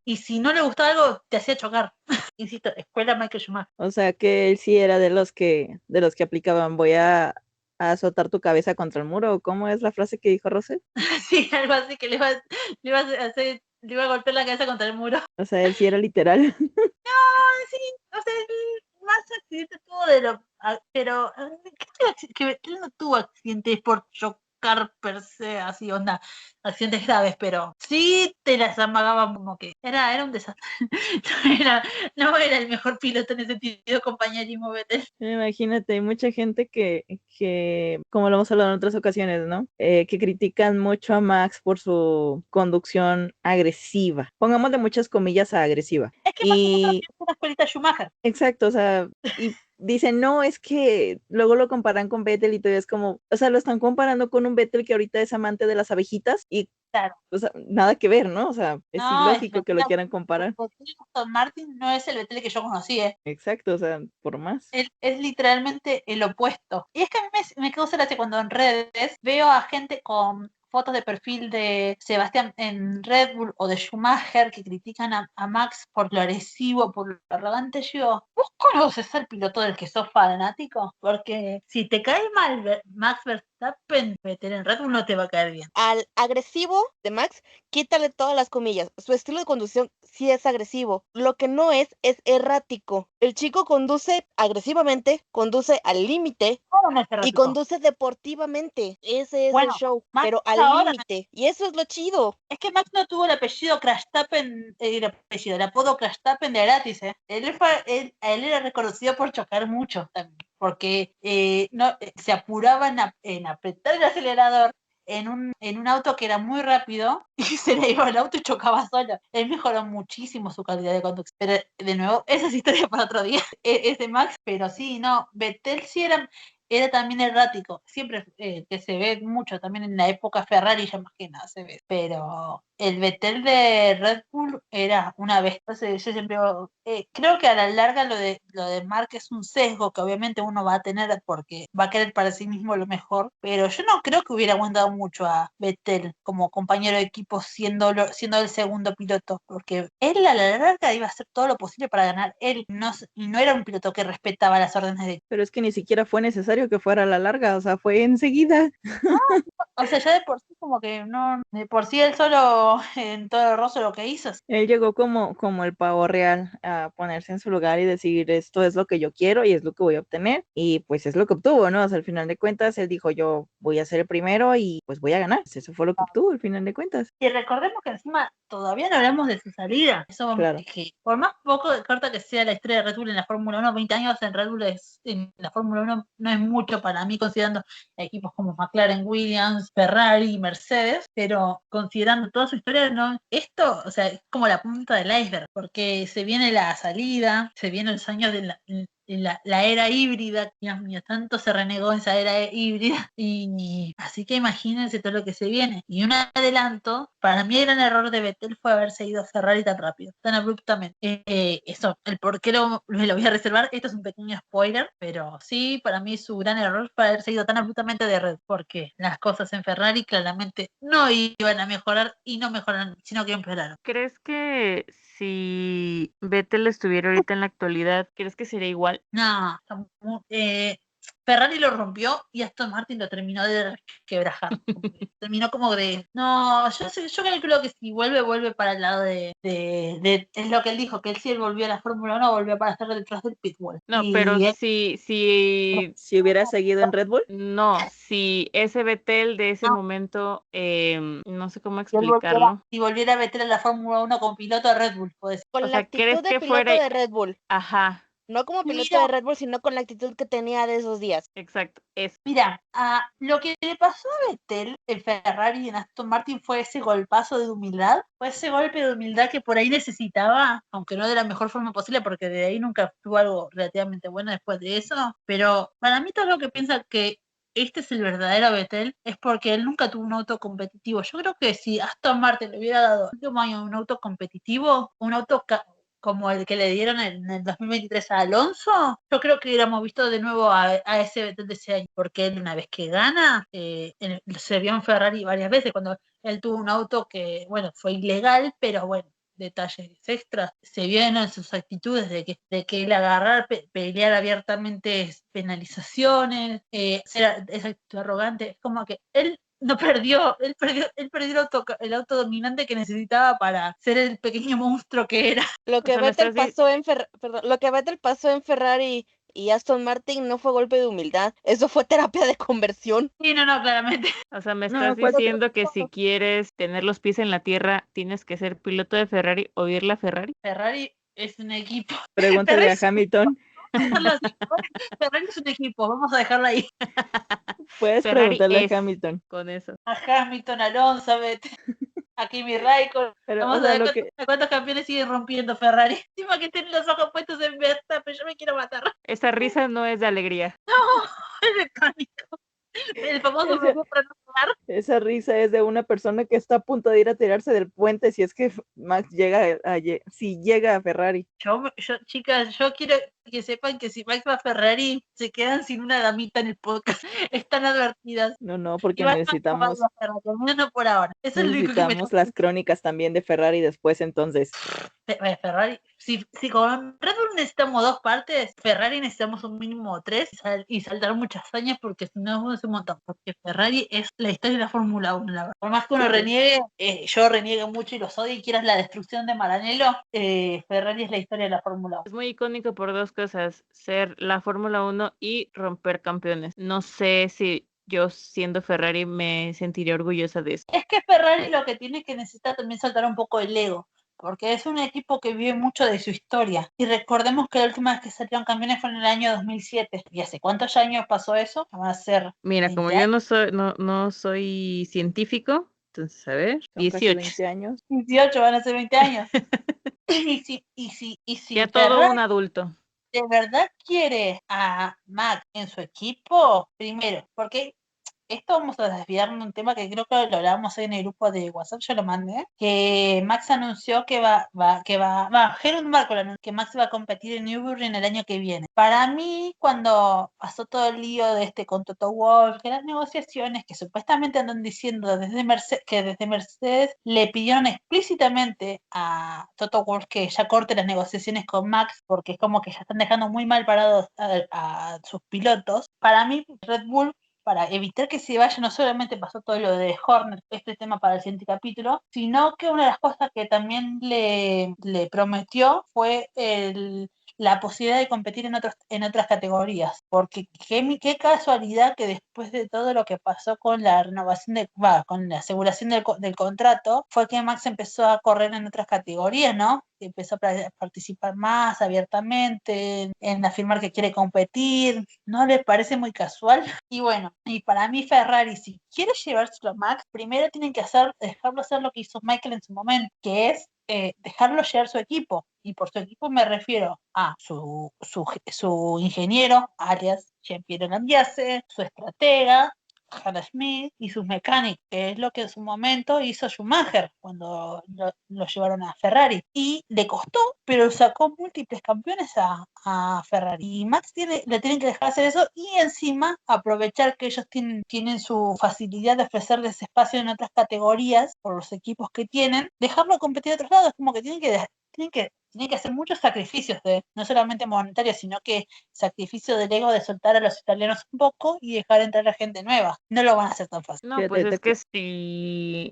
y si no le gustaba algo, te hacía chocar. insisto, escuela Michael Schumacher. O sea que él sí era de los que aplicaban, voy a azotar tu cabeza contra el muro. ¿Cómo es la frase que dijo Rosé? Sí, algo así que le iba a golpear la cabeza contra el muro. O sea, él sí era literal. Sí, o sea, el más accidente tuvo de lo. Pero, que él no tuvo accidentes por chocar per se, así, onda, accidentes graves, pero sí te las amagaba como que era un desastre. No era el mejor piloto en ese sentido, compañerismo Vettel. Imagínate, hay mucha gente que, como lo hemos hablado en otras ocasiones, ¿no? Que critican mucho a Max por su conducción agresiva. Pongámosle muchas comillas a agresiva. Es que más o menos una escuelita Schumacher. Exacto, o sea, y dicen, no, es que luego lo comparan con Vettel y todo es como, o sea, lo están comparando con un Vettel que ahorita es amante de las abejitas y, Claro. o sea, nada que ver, ¿no? O sea, es No, ilógico que lo quieran comparar. Aston Martin no es el Vettel que yo conocí, Exacto, o sea, por más. Él es literalmente el opuesto. Y es que a mí me causa gracia cuando en redes veo a gente con fotos de perfil de Sebastián en Red Bull o de Schumacher que critican a Max por lo agresivo, por lo arrogante. Yo digo, ¿vos conoces al piloto del que sos fanático? Porque si te cae mal Max Verstappen, meter en Red Bull no te va a caer bien. Al agresivo de Max, quítale todas las comillas. Su estilo de conducción sí es agresivo. Lo que no es errático. El chico conduce agresivamente, conduce al límite ¿Cómo no es y errático? conduce deportivamente. Ese es Bueno, el show, Max pero al ahora- límite. Y eso es lo chido. Es que Max no tuvo el apellido Crashtappen, el apodo Crashtappen de gratis, él era reconocido por chocar mucho también, porque se apuraba en apretar el acelerador en un auto que era muy rápido y se le iba el auto y chocaba solo. Él mejoró muchísimo su calidad de conducción. Pero de nuevo, esa es historia para otro día, es de Max, pero sí, no, Vettel sí era también errático, siempre que se ve mucho también en la época Ferrari, ya más que nada se ve, pero el Vettel de Red Bull era una bestia. Entonces yo siempre creo que a la larga lo de Mark es un sesgo que obviamente uno va a tener porque va a querer para sí mismo lo mejor, pero yo no creo que hubiera aguantado mucho a Vettel como compañero de equipo siendo el segundo piloto, porque él a la larga iba a hacer todo lo posible para ganar, él y no era un piloto que respetaba las órdenes de. Pero es que ni siquiera fue necesario que fuera a la larga, o sea, fue enseguida. O sea, ya de por sí como que no, de por sí él solo en todo el roso lo que hizo. Él llegó como el pavo real a ponerse en su lugar y decir, esto es lo que yo quiero y es lo que voy a obtener. Y pues es lo que obtuvo, ¿no? O sea, al final de cuentas, él dijo, yo voy a ser el primero y pues voy a ganar. Pues eso fue lo que obtuvo al final de cuentas. Y recordemos que encima todavía no hablamos de su salida. Eso Claro. que por más poco corta que sea la historia de Red Bull en la Fórmula 1, 20 años en Red Bull en la Fórmula 1 no es mucho para mí, considerando equipos como McLaren, Williams, Ferrari, Mercedes, pero considerando toda su historia, no, esto, o sea, es como la punta del iceberg, porque se viene la salida, se vienen los años de la era híbrida, Dios mío, tanto se renegó en esa era híbrida, y así que imagínense todo lo que se viene. Y un adelanto, para mí el gran error de Vettel fue haberse ido a Ferrari tan rápido, tan abruptamente. Eso, el por qué me lo voy a reservar, esto es un pequeño spoiler, pero sí, para mí su gran error fue haberse ido tan abruptamente de Red, porque las cosas en Ferrari claramente no iban a mejorar y no mejoraron, sino que empeoraron. ¿Crees que si Vettel estuviera ahorita en la actualidad, crees que sería igual? No, Ferrari lo rompió y Aston Martin lo terminó de quebrajar. Terminó como de. No, yo calculo que si vuelve para el lado es lo que él dijo, que él si él volvió a la Fórmula 1, volvió para estar detrás del pitwall. No, Y pero él- si Si hubiera seguido en Red Bull, no, si ese Vettel de ese No. momento, no sé cómo si él explicarlo. volviera a meter a la Fórmula 1 con piloto de Red Bull, puede ser. Con O la sea, actitud ¿crees de que piloto fuera? de Red Bull. Ajá, No como piloto Mira. de Red Bull, sino con la actitud que tenía de esos días. exacto, es. Mira, lo que le pasó a Vettel en Ferrari y en Aston Martin fue ese golpazo de humildad, fue ese golpe de humildad que por ahí necesitaba, aunque no de la mejor forma posible, porque de ahí nunca tuvo algo relativamente bueno después de eso, pero para mí todo lo que piensa que este es el verdadero Vettel es porque él nunca tuvo un auto competitivo. Yo creo que si Aston Martin le hubiera dado el último año un auto competitivo, un auto como el que le dieron en el 2023 a Alonso, yo creo que hubiéramos visto de nuevo a ese Vettel de ese año, porque él una vez que gana, se vio en Ferrari varias veces, cuando él tuvo un auto que, bueno, fue ilegal, pero bueno, detalles extras, se vieron en sus actitudes de que el agarrar, pelear abiertamente penalizaciones, ser esa actitud arrogante, es como que él no perdió, él perdió el auto dominante que necesitaba para ser el pequeño monstruo que era. Lo O que sea, me Vettel estás di- pasó en lo que Vettel pasó en Ferrari y Aston Martin no fue golpe de humildad, eso fue terapia de conversión. Sí, no, claramente. O sea, me No, estás fue diciendo que si quieres tener los pies en la tierra, tienes que ser piloto de Ferrari o ir a Ferrari. Ferrari es un equipo. Pregúntale a Ferrari, Hamilton. Ferrari es un equipo, vamos a dejarlo ahí. Puedes Ferrari preguntarle es a Hamilton. con eso. A Hamilton, Alonso, a Vettel, a Kimi Raikkonen. Pero, Vamos o a sea, ver lo que, cuántos campeones siguen rompiendo Ferrari. Encima que tienen los ojos puestos en Verstappen, yo me quiero matar. Esa risa no es de alegría. No, el mecánico. El famoso Ese- bebé para no pagar. esa risa es de una persona que está a punto de ir a tirarse del puente si es que Max si llega a Ferrari. Chicas, yo quiero que sepan que si Max va a Ferrari, se quedan sin una damita en el podcast. Están advertidas. No, Y porque van a Ferrari, al menos no por ahora. Eso es lo único que me necesitamos las crónicas también de Ferrari después, entonces. Ferrari, si con Red Bull necesitamos 2 partes, Ferrari necesitamos un mínimo 3 y saltar muchas hazañas porque si no es un montón. Porque Ferrari es la historia de la Fórmula 1, la verdad. Por más que uno Sí, pues. reniegue, yo reniegue mucho y los odie y quieras la destrucción de Maranello, Ferrari es la historia de la Fórmula 1. Es muy icónico por dos cosas, ser la Fórmula 1 y romper campeones. No sé si yo siendo Ferrari me sentiría orgullosa de eso. Es que Ferrari lo que tiene que necesitar también saltar un poco el ego. Porque es un equipo que vive mucho de su historia. Y recordemos que la última vez que salieron campeones fue en el año 2007. ¿Y hace cuántos años pasó eso? Va a ser Mira, como 20 yo no soy científico, entonces, a ver, Son casi 18. 20 años. 18, van a ser 20 años. y si Ya todo Ferrari un adulto. de verdad quiere a Max en su equipo, primero, porque esto vamos a desviarnos de un tema que creo que lo hablábamos ahí en el grupo de WhatsApp, yo lo mandé, que Max anunció Helmut Marko lo anunció que Max va a competir en Nürburgring el año que viene. Para mí, cuando pasó todo el lío de con Toto Wolff, que las negociaciones que supuestamente andan diciendo que desde Mercedes le pidieron explícitamente a Toto Wolff que ya corte las negociaciones con Max, porque es como que ya están dejando muy mal parados a sus pilotos. Para mí, Red Bull, para evitar que se vaya, no solamente pasó todo lo de Horner, este tema para el siguiente capítulo, sino que una de las cosas que también le prometió fue la posibilidad de competir en otras categorías, porque qué casualidad que después de todo lo que pasó con la renovación con la aseguración del contrato, fue que Max empezó a correr en otras categorías, ¿no? Empezó a participar más abiertamente, en afirmar que quiere competir. ¿No les parece muy casual? Y bueno, y para mí Ferrari, si quiere llevárselo a Max, primero tienen que dejarlo hacer lo que hizo Michael en su momento, que es dejarlo llevar su equipo. Y por su equipo me refiero a su ingeniero, alias Jean-Pierre Lambiase, su estratega, Hannah Smith, y sus mecánicos, que es lo que en su momento hizo Schumacher cuando lo llevaron a Ferrari. Y le costó, pero sacó múltiples campeones a Ferrari. Y Max le tienen que dejar hacer eso y encima aprovechar que ellos tienen su facilidad de ofrecerles espacio en otras categorías por los equipos que tienen, dejarlo competir a otros lados. Como que tienen que hacer muchos sacrificios, no solamente monetarios, sino que sacrificio del ego de soltar a los italianos un poco y dejar entrar a gente nueva. No lo van a hacer tan fácil. No, pues es que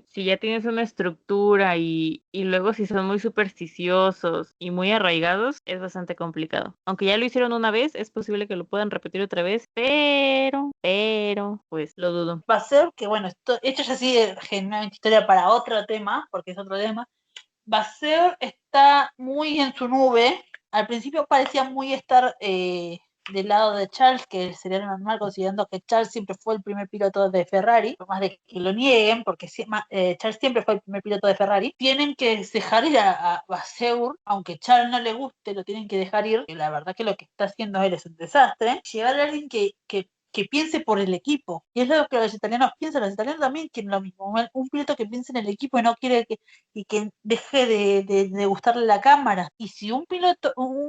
si ya tienes una estructura y luego si son muy supersticiosos y muy arraigados, es bastante complicado. Aunque ya lo hicieron una vez, es posible que lo puedan repetir otra vez, pero, pues lo dudo. Va a ser que, bueno, esto ya sí es genuinamente historia para otro tema, porque es otro tema. Vasseur está muy en su nube. Al principio parecía muy estar del lado de Charles, que sería lo normal, considerando que Charles siempre fue el primer piloto de Ferrari, por más de que lo nieguen, porque Charles siempre fue el primer piloto de Ferrari. Tienen que dejar ir a Vasseur, aunque Charles no le guste, lo tienen que dejar ir, que la verdad que lo que está haciendo él es un desastre. Llevar a alguien que piense por el equipo. Y es lo que los italianos piensan. Los italianos también quieren lo mismo. Un piloto que piense en el equipo y no quiere que deje de gustarle la cámara. Y si un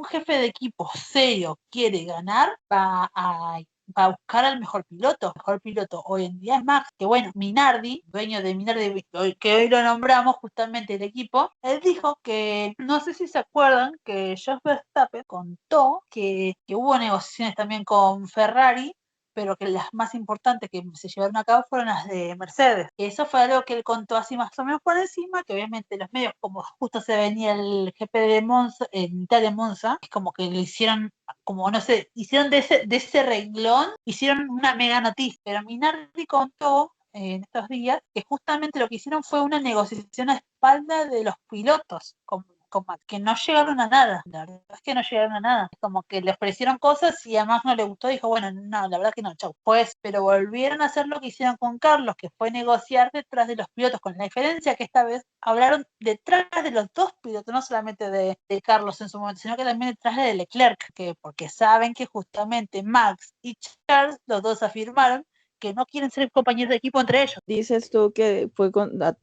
jefe de equipo serio quiere ganar, va a para buscar al mejor piloto. El mejor piloto hoy en día es Max, que bueno, Minardi, dueño de Minardi, que hoy lo nombramos justamente el equipo, él dijo que, no sé si se acuerdan, que Jos Verstappen contó que hubo negociaciones también con Ferrari, pero que las más importantes que se llevaron a cabo fueron las de Mercedes. Eso fue algo que él contó así más o menos por encima, que obviamente los medios, como justo se venía el GP de Monza, en mitad de Monza, es como que lo hicieron, como no sé, hicieron de ese renglón, hicieron una mega noticia. Pero Minardi contó en estos días que justamente lo que hicieron fue una negociación a espalda de los pilotos con Max, que no llegaron a nada. La verdad es que no llegaron a nada. Es como que le ofrecieron cosas y a Max no le gustó, dijo, bueno, no, la verdad que no, chau. Pues, pero volvieron a hacer lo que hicieron con Carlos, que fue negociar detrás de los pilotos, con la diferencia que esta vez hablaron detrás de los dos pilotos, no solamente de Carlos en su momento, sino que también detrás de Leclerc, porque saben que justamente Max y Charles, los dos afirmaron que no quieren ser compañeros de equipo entre ellos. Dices tú que fue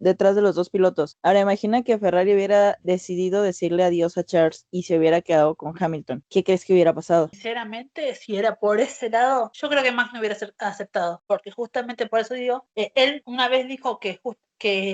detrás de los dos pilotos. Ahora imagina que Ferrari hubiera decidido decirle adiós a Charles y se hubiera quedado con Hamilton. ¿Qué crees que hubiera pasado? Sinceramente, si era por ese lado, yo creo que Max no hubiera aceptado, porque justamente por eso digo, él una vez dijo que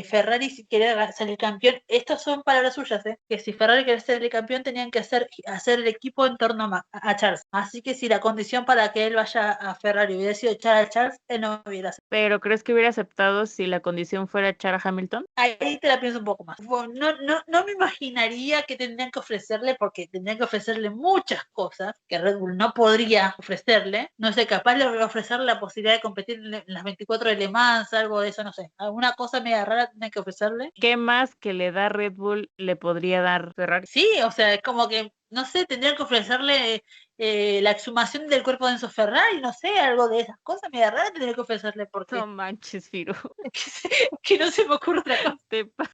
Ferrari, si quería salir campeón, estas son palabras suyas, que si Ferrari quería ser el campeón tenían que hacer el equipo en torno a Charles. Así que si la condición para que él vaya a Ferrari hubiera sido echar a Charles, él no hubiera aceptado. ¿Pero crees que hubiera aceptado si la condición fuera echar a Hamilton? Ahí te la pienso un poco más. Bueno, no me imaginaría que tendrían que ofrecerle, porque tendrían que ofrecerle muchas cosas que Red Bull no podría ofrecerle. No sé, capaz de ofrecerle la posibilidad de competir en las 24 de Le Mans, algo de eso, no sé. Alguna cosa media rara tendrían que ofrecerle. ¿Qué más que le da Red Bull le podría dar Ferrari? Sí, o sea, es como que, no sé, tendrían que ofrecerle la exhumación del cuerpo de Enzo Ferrari, no sé, algo de esas cosas media raras tendrían que ofrecerle, porque No manches, Firo. que no se me ocurre otra cosa.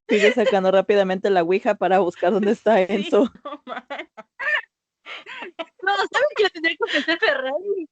Sigue sacando rápidamente la ouija para buscar dónde está Enzo. No manches. No, ¿sabes qué le tendría que ofrecer Ferrari?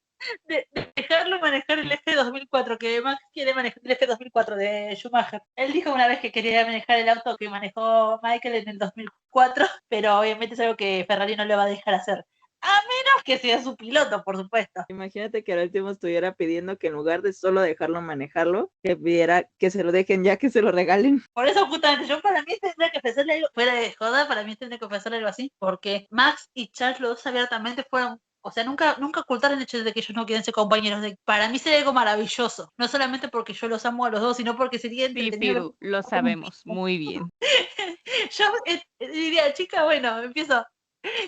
Dejarlo manejar el F2004, que Max quiere manejar el F2004 de Schumacher. Él dijo una vez que quería manejar el auto que manejó Michael en el 2004, pero obviamente es algo que Ferrari no le va a dejar hacer. A menos que sea su piloto, por supuesto. Imagínate que al último estuviera pidiendo que en lugar de solo dejarlo manejarlo, que pidiera que se lo dejen ya, que se lo regalen. Por eso justamente yo para mí tendría que ofrecerle algo, fuera de joda, para mí tendría que ofrecerle algo así, porque Max y Charles los dos abiertamente fueron, o sea, nunca ocultaron el hecho de que ellos no quieren ser compañeros de... Para mí sería algo maravilloso, no solamente porque yo los amo a los dos, sino porque sería Sí, entretenido. Firu, lo sabemos muy bien. Yo diría, chica, bueno, empiezo.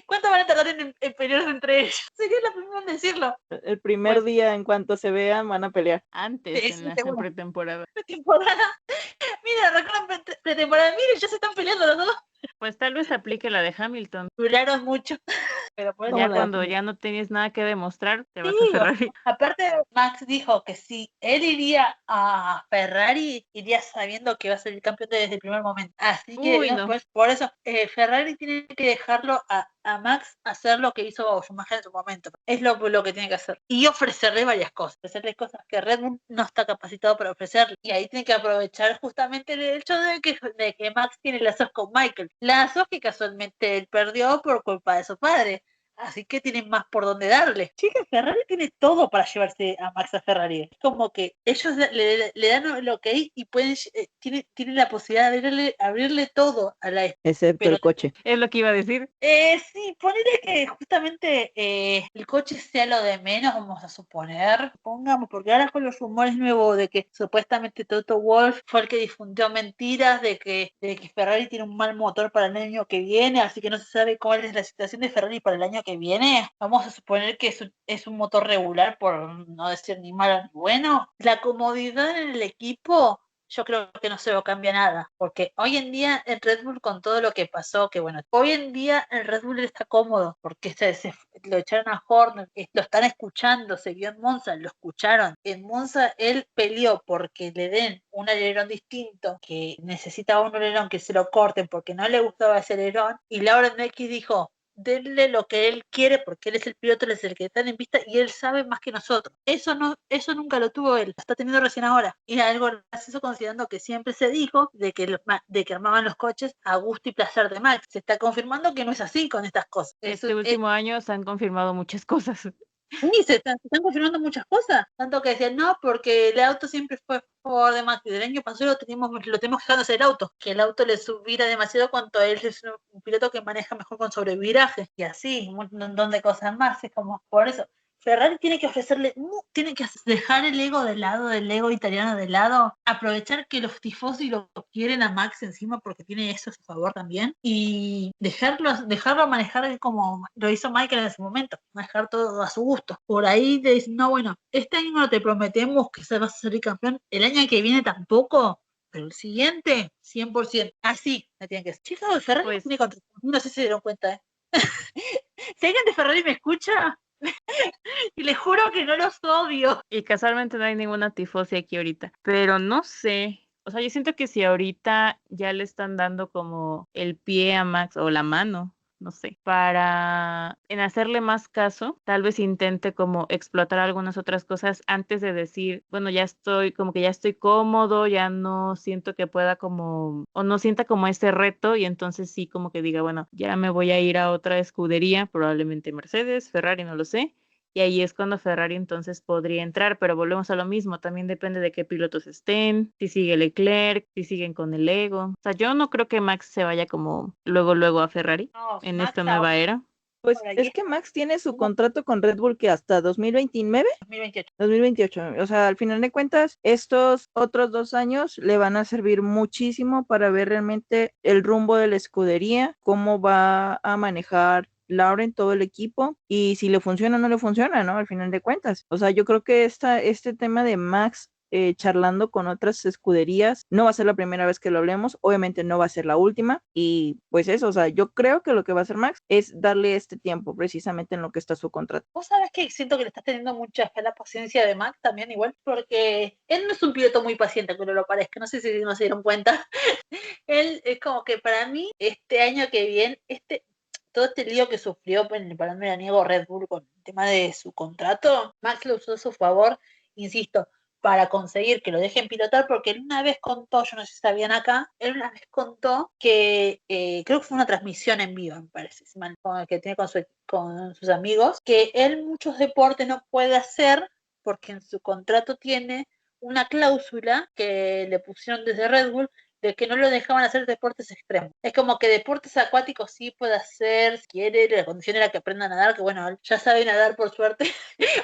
¿Cuánto van a tardar en pelearse entre ellos? Sería la primera en decirlo. El primer día, en cuanto se vean, van a pelear. Antes, Sí, en la seguro. pretemporada. Pretemporada. Mira, recuerdan pretemporada. Miren, ya se están peleando los dos. Pues tal vez aplique la de Hamilton. Duraron mucho. Pero por eso Ya ¿Cómo la cuando defines? ya no tienes nada que demostrar, te vas a sí, Ferrari. aparte Max dijo que si él iría a Ferrari, iría sabiendo que va a ser el campeón desde el primer momento. Así que, Uy, no, no. pues, por eso, Ferrari tiene que dejarlo a Max hacer lo que hizo Schumacher en su momento. Es lo que tiene que hacer. Y ofrecerle varias cosas. Ofrecerle cosas que Red Bull no está capacitado para ofrecerle. Y ahí tiene que aprovechar justamente el hecho de que Max tiene lazos con Michael. Lazos que casualmente él perdió por culpa de su padre. Así que tienen más por donde darle. Chica, Ferrari tiene todo para llevarse a Max a Ferrari. Es como que ellos le dan el ok y pueden tienen la posibilidad de abrirle todo a la... Excepto Pero el coche. Es lo que iba a decir. sí, ponele que justamente el coche sea lo de menos, vamos a suponer, supongamos, porque ahora con los rumores nuevos de que supuestamente Toto Wolff fue el que difundió mentiras de que Ferrari tiene un mal motor para el año que viene, así que no se sabe cuál es la situación de Ferrari para el año que viene. Vamos a suponer que es un motor regular, por no decir ni malo ni bueno. La comodidad en el equipo, yo creo que no se lo cambia nada, porque hoy en día el Red Bull con todo lo que pasó, que bueno, hoy en día el Red Bull está cómodo, porque lo echaron a Horner, lo están escuchando, se vio en Monza, lo escucharon. En Monza él peleó porque le den un alerón distinto, que necesitaba un alerón que se lo corten porque no le gustaba ese alerón, y Lauren X dijo, denle lo que él quiere porque él es el piloto, él es el que está en pista y él sabe más que nosotros. Eso nunca lo tuvo él, lo está teniendo recién ahora. Y algo gracioso considerando que siempre se dijo de que armaban los coches a gusto y placer de Max. Se está confirmando que no es así con estas cosas. Este último año se han confirmado muchas cosas. Sí, se están confirmando muchas cosas. Tanto que decían, no, porque el auto siempre fue por de Max. El año pasado lo tenemos dejándose el auto. Que el auto le subiera demasiado cuanto a él es un piloto que maneja mejor con sobreviraje. Y así, un montón de cosas más. Es como, por eso. Ferrari tiene que ofrecerle, tiene que dejar el ego de lado, el ego italiano de lado, aprovechar que los tifosi lo quieren a Max encima porque tiene eso a su favor también, y dejarlo manejar como lo hizo Michael en ese momento, manejar todo a su gusto. Por ahí te dicen, no, bueno, este año no te prometemos que vas a salir campeón, el año que viene tampoco, pero el siguiente, 100%. Así me tienen que decir. Chicos, Ferrari Pues tiene contra... No sé si se dieron cuenta, ¿eh? Si alguien de Ferrari me escucha, y les juro que no los odio. y casualmente no hay ninguna tifosi aquí ahorita, pero no sé. O sea, yo siento que si ahorita ya le están dando como el pie a Max o la mano, no sé, para en hacerle más caso, tal vez intente como explotar algunas otras cosas antes de decir, bueno, ya estoy como que ya estoy cómodo, ya no siento que pueda como, o no sienta como ese reto y entonces sí como que diga, bueno, ya me voy a ir a otra escudería, probablemente Mercedes, Ferrari, no lo sé, y ahí es cuando Ferrari entonces podría entrar, pero volvemos a lo mismo, también depende de qué pilotos estén, si sigue Leclerc, si siguen con el ego. O sea, yo no creo que Max se vaya como luego a Ferrari No, en esta Max ahora nueva era. Pues por ahí es es que Max tiene su 1, contrato con Red Bull que hasta 2029, 2028. 2028. O sea, al final de cuentas, estos otros 2 años le van a servir muchísimo para ver realmente el rumbo de la escudería, cómo va a manejar Lauren, todo el equipo, y si le funciona o no le funciona, ¿no? Al final de cuentas. O sea, yo creo que este tema de Max charlando con otras escuderías, no va a ser la primera vez que lo hablemos, obviamente no va a ser la última, y pues eso, o sea, yo creo que lo que va a hacer Max es darle este tiempo precisamente en lo que está su contrato. Vos sabés que siento que le estás teniendo mucha fe a la paciencia de Max también igual, porque él no es un piloto muy paciente, aunque no lo parezca, no sé si no se dieron cuenta. Él es como que para mí, este año que viene, todo este lío que sufrió para mí la niego Red Bull con el tema de su contrato, Max lo usó a su favor, insisto, para conseguir que lo dejen pilotar, porque él una vez contó, yo no sé si sabían acá, él una vez contó que, creo que fue una transmisión en vivo, me parece, que tiene con sus amigos, que él muchos deportes no puede hacer porque en su contrato tiene una cláusula que le pusieron desde Red Bull de que no lo dejaban hacer deportes extremos. Es como que deportes acuáticos sí puede hacer, si quiere, la condición era que aprenda a nadar, que bueno, él ya sabe nadar por suerte,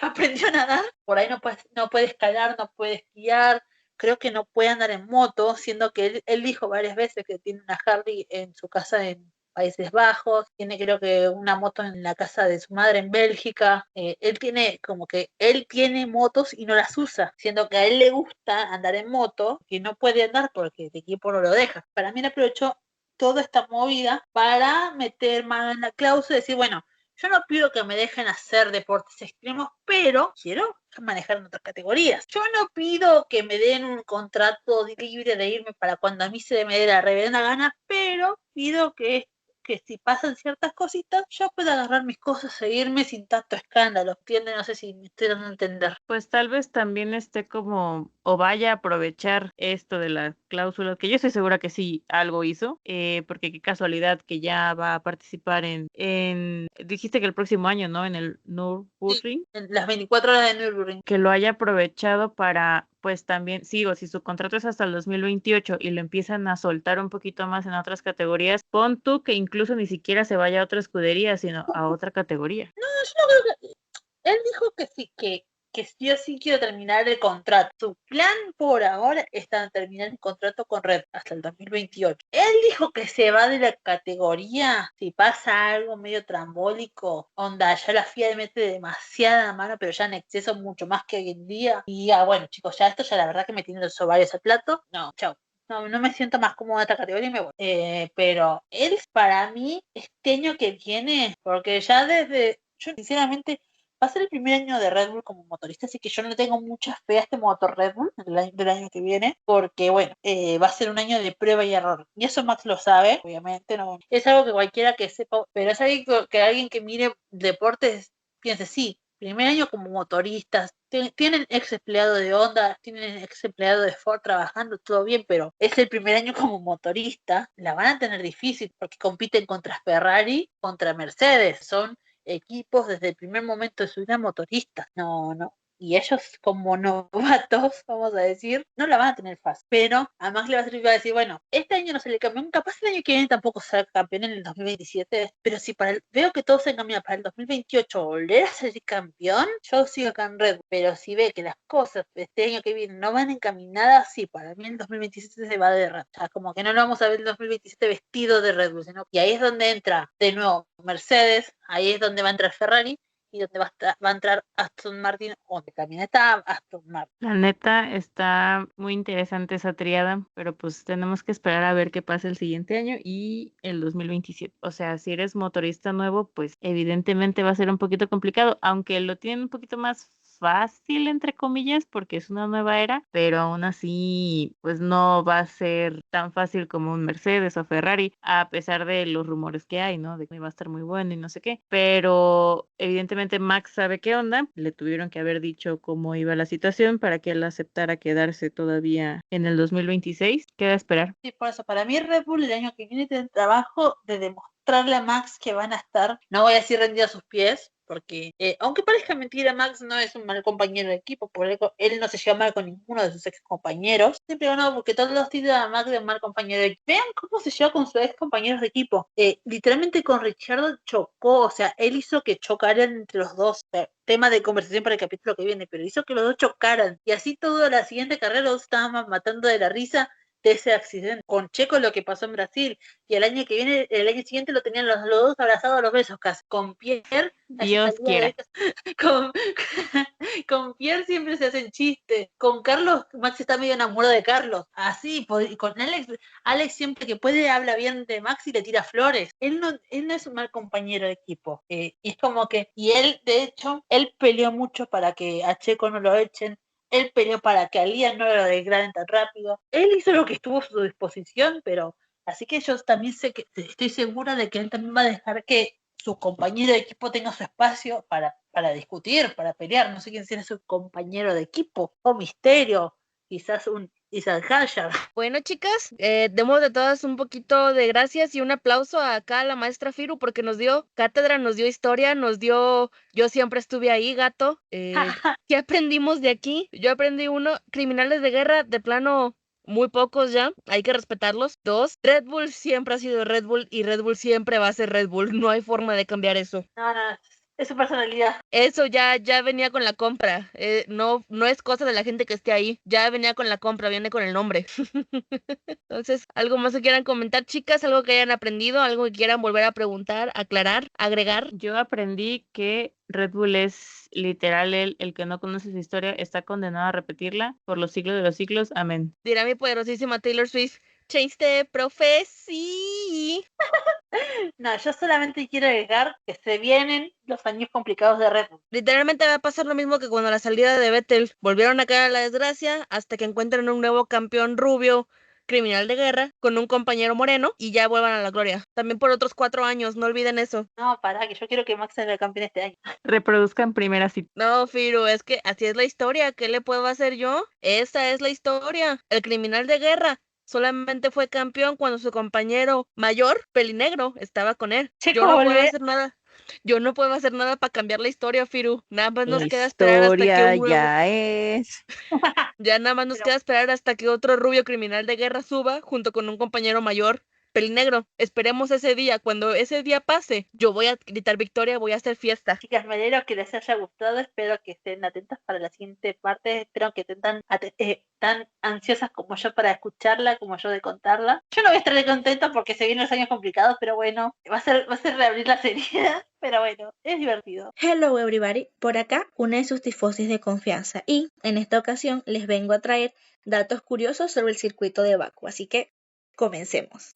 aprendió a nadar, por ahí no puede escalar, no puede esquiar, creo que no puede andar en moto, siendo que él dijo varias veces que tiene una Harley en su casa en Países Bajos, tiene creo que una moto en la casa de su madre en Bélgica, él tiene motos y no las usa, siendo que a él le gusta andar en moto, que no puede andar porque el equipo no lo deja. Para mí él aprovechó toda esta movida para meter mano en la cláusula y decir, bueno, yo no pido que me dejen hacer deportes extremos, pero quiero manejar en otras categorías. Yo no pido que me den un contrato libre de irme para cuando a mí se me dé la reverenda gana, pero pido que si pasan ciertas cositas, yo pueda agarrar mis cosas e irme sin tanto escándalo. ¿Entienden? No sé si me estoy dando a entender. Pues tal vez también esté como, o vaya a aprovechar esto de las cláusulas, que yo estoy segura que sí algo hizo, porque qué casualidad que ya va a participar dijiste que el próximo año, ¿no? En el Sí, Nürburgring, en las 24 horas de Nürburgring. que lo haya aprovechado para, pues también, sigo, si su contrato es hasta el 2028 y lo empiezan a soltar un poquito más en otras categorías, pon tú que incluso ni siquiera se vaya a otra escudería, sino a otra categoría. No, yo no creo que... Él dijo que sí, que sí o sí quiero terminar el contrato. Su plan por ahora está en terminar el contrato con Red hasta el 2028. Él dijo que se va de la categoría si pasa algo medio trambólico. Onda, ya la FIA le mete demasiada mano, pero ya en exceso mucho más que hoy en día. Y bueno, chicos, ya esto ya la verdad que me tiene los ovarios al plato. No, chau. No me siento más cómoda en esta categoría y me voy. Pero él para mí, este año que viene, porque ya yo sinceramente va a ser el primer año de Red Bull como motorista, así que yo no le tengo mucha fe a este motor Red Bull del año que viene, porque bueno, va a ser un año de prueba y error. Y eso Max lo sabe, obviamente, no es algo que cualquiera que sepa, pero es algo que alguien que mire deportes piense, sí, primer año como motoristas, tienen ex empleado de Honda, tienen ex empleado de Ford trabajando, todo bien, pero es el primer año como motorista, la van a tener difícil porque compiten contra Ferrari, contra Mercedes, son equipos desde el primer momento de su vida motoristas. No, no. Y ellos como novatos, vamos a decir, no la van a tener fácil. Pero a Max le va a servir para decir, bueno, este año no sale campeón, capaz el año que viene tampoco será campeón en el 2027, pero si veo que todo se encamina para el 2028 volver a salir campeón, yo sigo acá en Red Bull. Pero si ve que las cosas este año que viene no van encaminadas, sí, para mí el 2027 se va de Red Bull. O sea, como que no lo vamos a ver el 2027 vestido de Red Bull, sino y ahí es donde entra de nuevo Mercedes, ahí es donde va a entrar Ferrari, y donde va a entrar Aston Martin, donde también está Aston Martin. La neta está muy interesante esa triada, pero pues tenemos que esperar a ver qué pasa el siguiente año y el 2027. O sea, si eres motorista nuevo, pues evidentemente va a ser un poquito complicado, aunque lo tienen un poquito más fácil, entre comillas, porque es una nueva era, pero aún así, pues no va a ser tan fácil como un Mercedes o Ferrari, a pesar de los rumores que hay, ¿no? De que va a estar muy bueno y no sé qué. Pero evidentemente Max sabe qué onda, le tuvieron que haber dicho cómo iba la situación para que él aceptara quedarse todavía en el 2026. Queda esperar. Sí, por eso, para mí Red Bull el año que viene tiene el trabajo de demostrarle a Max que van a estar, no voy a decir rendido a sus pies, porque aunque parezca mentira, Max no es un mal compañero de equipo, por él no se lleva mal con ninguno de sus ex compañeros. Siempre digo, no, porque todos los títulos a Max de mal compañero de equipo. Vean cómo se lleva con sus ex compañeros de equipo. Literalmente con Ricciardo chocó, o sea, él hizo que chocaran entre los dos. O sea, tema de conversación para el capítulo que viene, pero hizo que los dos chocaran. Y así toda la siguiente carrera los dos estaban matando de la risa de ese accidente. Con Checo lo que pasó en Brasil, y el año que viene, el año siguiente lo tenían los dos abrazados a los besos casi. Con Pierre, Dios quiera. con, con Pierre siempre se hacen chistes. Con Carlos, Max está medio enamorado de Carlos. Así, y con Alex siempre que puede habla bien de Max y le tira flores. Él no es un mal compañero de equipo. Y es como que, y él, de hecho, él peleó mucho para que a Checo no lo echen. Él peleó para que a Liam no lo degraden tan rápido. Él hizo lo que estuvo a su disposición, pero así que yo también estoy segura de que él también va a dejar que su compañero de equipo tenga su espacio para discutir, para pelear. No sé quién será su compañero de equipo. O Misterio, quizás un Isaac Hayar. Bueno, chicas, demos de todas un poquito de gracias y un aplauso acá a la maestra Firu porque nos dio cátedra, nos dio historia, yo siempre estuve ahí, gato. ¿Qué aprendimos de aquí? Yo aprendí uno, criminales de guerra, de plano, muy pocos ya, hay que respetarlos. 2, Red Bull siempre ha sido Red Bull y Red Bull siempre va a ser Red Bull, no hay forma de cambiar eso. No, es su personalidad. Eso ya venía con la compra, no es cosa de la gente que esté ahí, ya venía con la compra, viene con el nombre. Entonces, ¿algo más que quieran comentar, chicas? ¿Algo que hayan aprendido? ¿Algo que quieran volver a preguntar, aclarar, agregar? Yo aprendí que Red Bull es literal el que no conoce su historia está condenado a repetirla por los siglos de los siglos. Amén. Dirá mi poderosísima Taylor Swift, change the prophecy. No, yo solamente quiero agregar que se vienen los años complicados de Red Bull. Literalmente va a pasar lo mismo que cuando la salida de Vettel volvieron a caer a la desgracia hasta que encuentren un nuevo campeón rubio, criminal de guerra, con un compañero moreno y ya vuelvan a la gloria. También por otros 4 años, no olviden eso. No, pará, que yo quiero que Max salga campeón este año. Reproduzcan primera cita. No, Firu, es que así es la historia. ¿Qué le puedo hacer yo? Esa es la historia. El criminal de guerra solamente fue campeón cuando su compañero mayor, pelinegro, estaba con él. Checo Yo no puedo volvé. hacer nada. Yo no puedo hacer nada para cambiar la historia, Firu. Nada más nos La queda esperar hasta que historia un nuevo... ya es. Ya nada más nos Pero- queda esperar hasta que otro rubio criminal de guerra suba junto con un compañero mayor, pelinegro. Esperemos ese día. Cuando ese día pase, yo voy a gritar victoria, voy a hacer fiesta. Chicas, me alegro que les haya gustado. Espero que estén atentas para la siguiente parte. Espero que estén tan ansiosas como yo para escucharla, como yo de contarla. Yo no voy a estar de contenta porque se vienen los años complicados, pero bueno, va a ser reabrir las heridas. Pero bueno, es divertido. Hello everybody, por acá una de sus tifosis de confianza y en esta ocasión les vengo a traer datos curiosos sobre el circuito de Bakú, así que comencemos.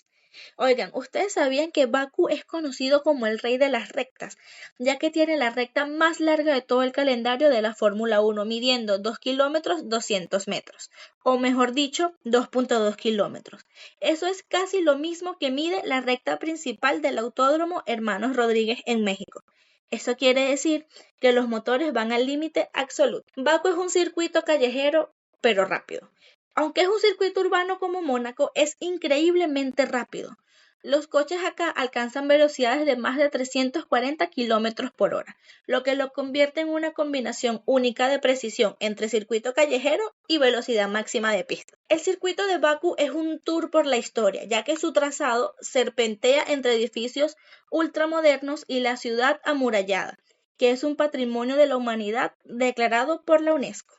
Oigan, ¿ustedes sabían que Bakú es conocido como el rey de las rectas, ya que tiene la recta más larga de todo el calendario de la Fórmula 1, midiendo 2 kilómetros 200 metros, o mejor dicho, 2.2 kilómetros? Eso es casi lo mismo que mide la recta principal del Autódromo Hermanos Rodríguez en México. Eso quiere decir que los motores van al límite absoluto. Bakú es un circuito callejero, pero rápido. Aunque es un circuito urbano como Mónaco, es increíblemente rápido. Los coches acá alcanzan velocidades de más de 340 kilómetros por hora, lo que lo convierte en una combinación única de precisión entre circuito callejero y velocidad máxima de pista. El circuito de Bakú es un tour por la historia, ya que su trazado serpentea entre edificios ultramodernos y la ciudad amurallada, que es un patrimonio de la humanidad declarado por la UNESCO,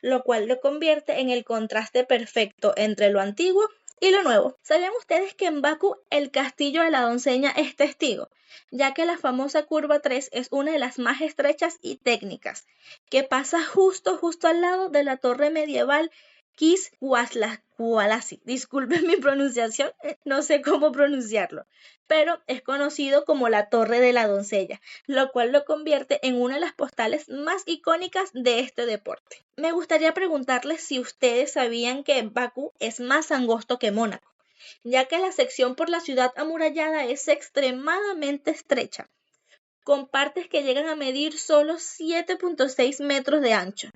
lo cual lo convierte en el contraste perfecto entre lo antiguo y lo nuevo. ¿Sabían ustedes que en Bakú el castillo de la doncella es testigo? Ya que la famosa curva 3 es una de las más estrechas y técnicas, que pasa justo al lado de la torre medieval Kiswaslaskualasi. Disculpen mi pronunciación, no sé cómo pronunciarlo, pero es conocido como la Torre de la Doncella, lo cual lo convierte en una de las postales más icónicas de este deporte. Me gustaría preguntarles si ustedes sabían que Bakú es más angosto que Mónaco, ya que la sección por la ciudad amurallada es extremadamente estrecha, con partes que llegan a medir solo 7.6 metros de ancho.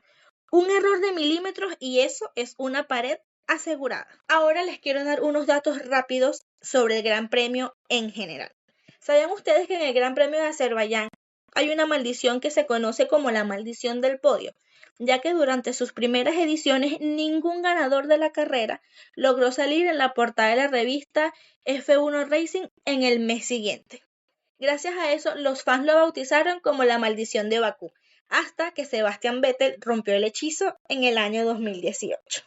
Un error de milímetros y eso es una pared asegurada. Ahora les quiero dar unos datos rápidos sobre el Gran Premio en general. ¿Sabían ustedes que en el Gran Premio de Azerbaiyán hay una maldición que se conoce como la maldición del podio? Ya que durante sus primeras ediciones ningún ganador de la carrera logró salir en la portada de la revista F1 Racing en el mes siguiente. Gracias a eso, los fans lo bautizaron como la maldición de Bakú, hasta que Sebastian Vettel rompió el hechizo en el año 2018.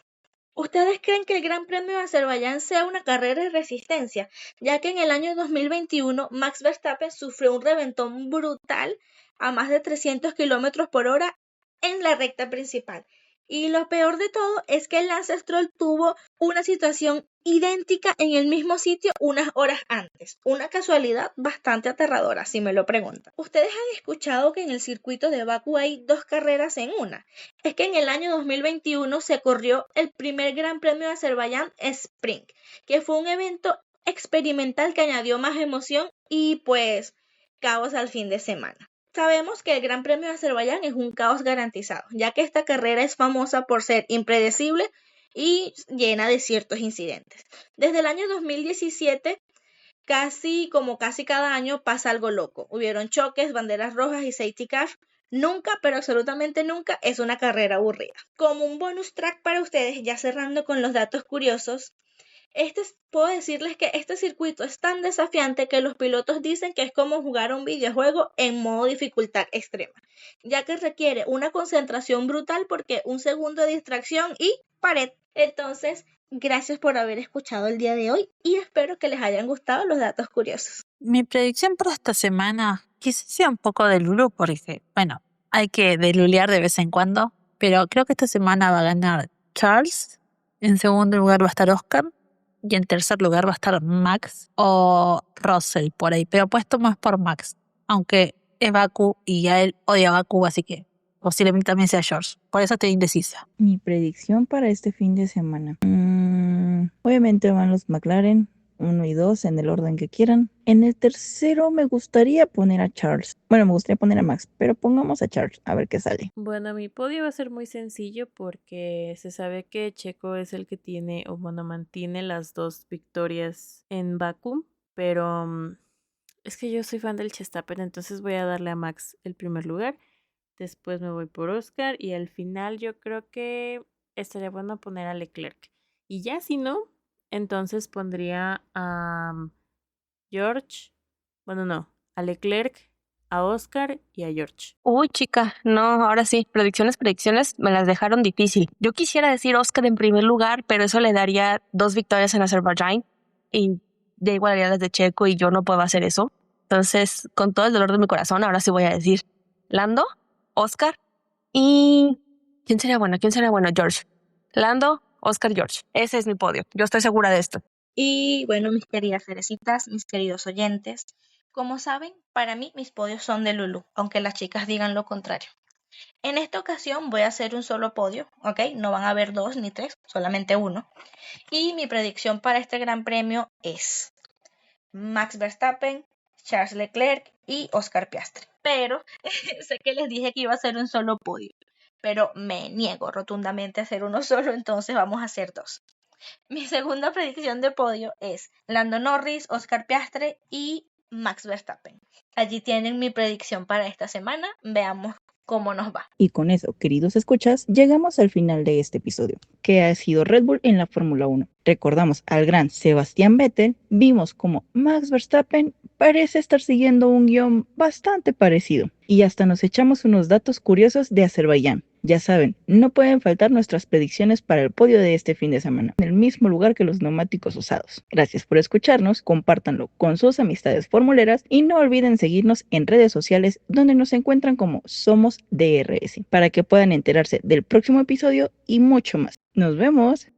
¿Ustedes creen que el Gran Premio de Azerbaiyán sea una carrera de resistencia? Ya que en el año 2021 Max Verstappen sufrió un reventón brutal a más de 300 kilómetros por hora en la recta principal. Y lo peor de todo es que Lance Stroll tuvo una situación idéntica en el mismo sitio unas horas antes. Una casualidad bastante aterradora, si me lo preguntan. ¿Ustedes han escuchado que en el circuito de Bakú hay dos carreras en una? Es que en el año 2021 se corrió el primer Gran Premio de Azerbaiyán Sprint, que fue un evento experimental que añadió más emoción y pues caos al fin de semana. Sabemos que el Gran Premio de Azerbaiyán es un caos garantizado, ya que esta carrera es famosa por ser impredecible y llena de ciertos incidentes. Desde el año 2017, casi cada año pasa algo loco. Hubieron choques, banderas rojas y safety car. Nunca, pero absolutamente nunca, es una carrera aburrida. Como un bonus track para ustedes, ya cerrando con los datos curiosos, puedo decirles que este circuito es tan desafiante que los pilotos dicen que es como jugar un videojuego en modo dificultad extrema, ya que requiere una concentración brutal porque un segundo de distracción y pared. Entonces, gracias por haber escuchado el día de hoy y espero que les hayan gustado los datos curiosos. Mi predicción para esta semana quizás sea un poco de Lulu, porque, bueno, hay que delulear de vez en cuando, pero creo que esta semana va a ganar Charles, en segundo lugar va a estar Oscar, y en tercer lugar va a estar Max o Russell por ahí, pero apuesto más por Max, aunque es Bakú y a él odia Bakú, así que posiblemente también sea George. Por eso estoy indecisa. Mi predicción para este fin de semana. Obviamente van los McLaren, 1 y 2 en el orden que quieran. En el tercero me gustaría poner a Charles. Bueno, me gustaría poner a Max, pero pongamos a Charles a ver qué sale. Bueno, mi podio va a ser muy sencillo porque se sabe que Checo es el que tiene, o bueno, mantiene las 2 victorias en Bakú, pero es que yo soy fan del Verstappen, entonces voy a darle a Max el primer lugar, después me voy por Oscar y al final yo creo que estaría bueno poner a Leclerc. Y ya si no, entonces pondría a George, bueno no, a Leclerc, a Oscar y a George. Uy, chica, no, ahora sí, predicciones me las dejaron difícil. Yo quisiera decir Oscar en primer lugar, pero eso le daría 2 victorias en Azerbaiyán y ya igualaría las de Checo y yo no puedo hacer eso. Entonces, con todo el dolor de mi corazón, ahora sí voy a decir Lando, Oscar y... ¿Quién sería bueno? George. Lando, Oscar, George. Ese es mi podio. Yo estoy segura de esto. Y bueno, mis queridas cerecitas, mis queridos oyentes, como saben, para mí mis podios son de Lulu, aunque las chicas digan lo contrario. En esta ocasión voy a hacer un solo podio, ¿ok? No van a haber 2 ni 3, solamente uno. Y mi predicción para este gran premio es Max Verstappen, Charles Leclerc y Oscar Piastri. Pero sé que les dije que iba a ser un solo podio, pero me niego rotundamente a hacer uno solo, entonces vamos a hacer 2. Mi segunda predicción de podio es Lando Norris, Oscar Piastri y Max Verstappen. Allí tienen mi predicción para esta semana. Veamos cómo nos va. Y con eso, queridos escuchas, llegamos al final de este episodio, que ha sido Red Bull en la Fórmula 1. Recordamos al gran Sebastián Vettel, vimos como Max Verstappen parece estar siguiendo un guión bastante parecido, y hasta nos echamos unos datos curiosos de Azerbaiyán. Ya saben, no pueden faltar nuestras predicciones para el podio de este fin de semana, en el mismo lugar que los neumáticos usados. Gracias por escucharnos, compártanlo con sus amistades formuleras y no olviden seguirnos en redes sociales donde nos encuentran como Somos DRS, para que puedan enterarse del próximo episodio y mucho más. ¡Nos vemos!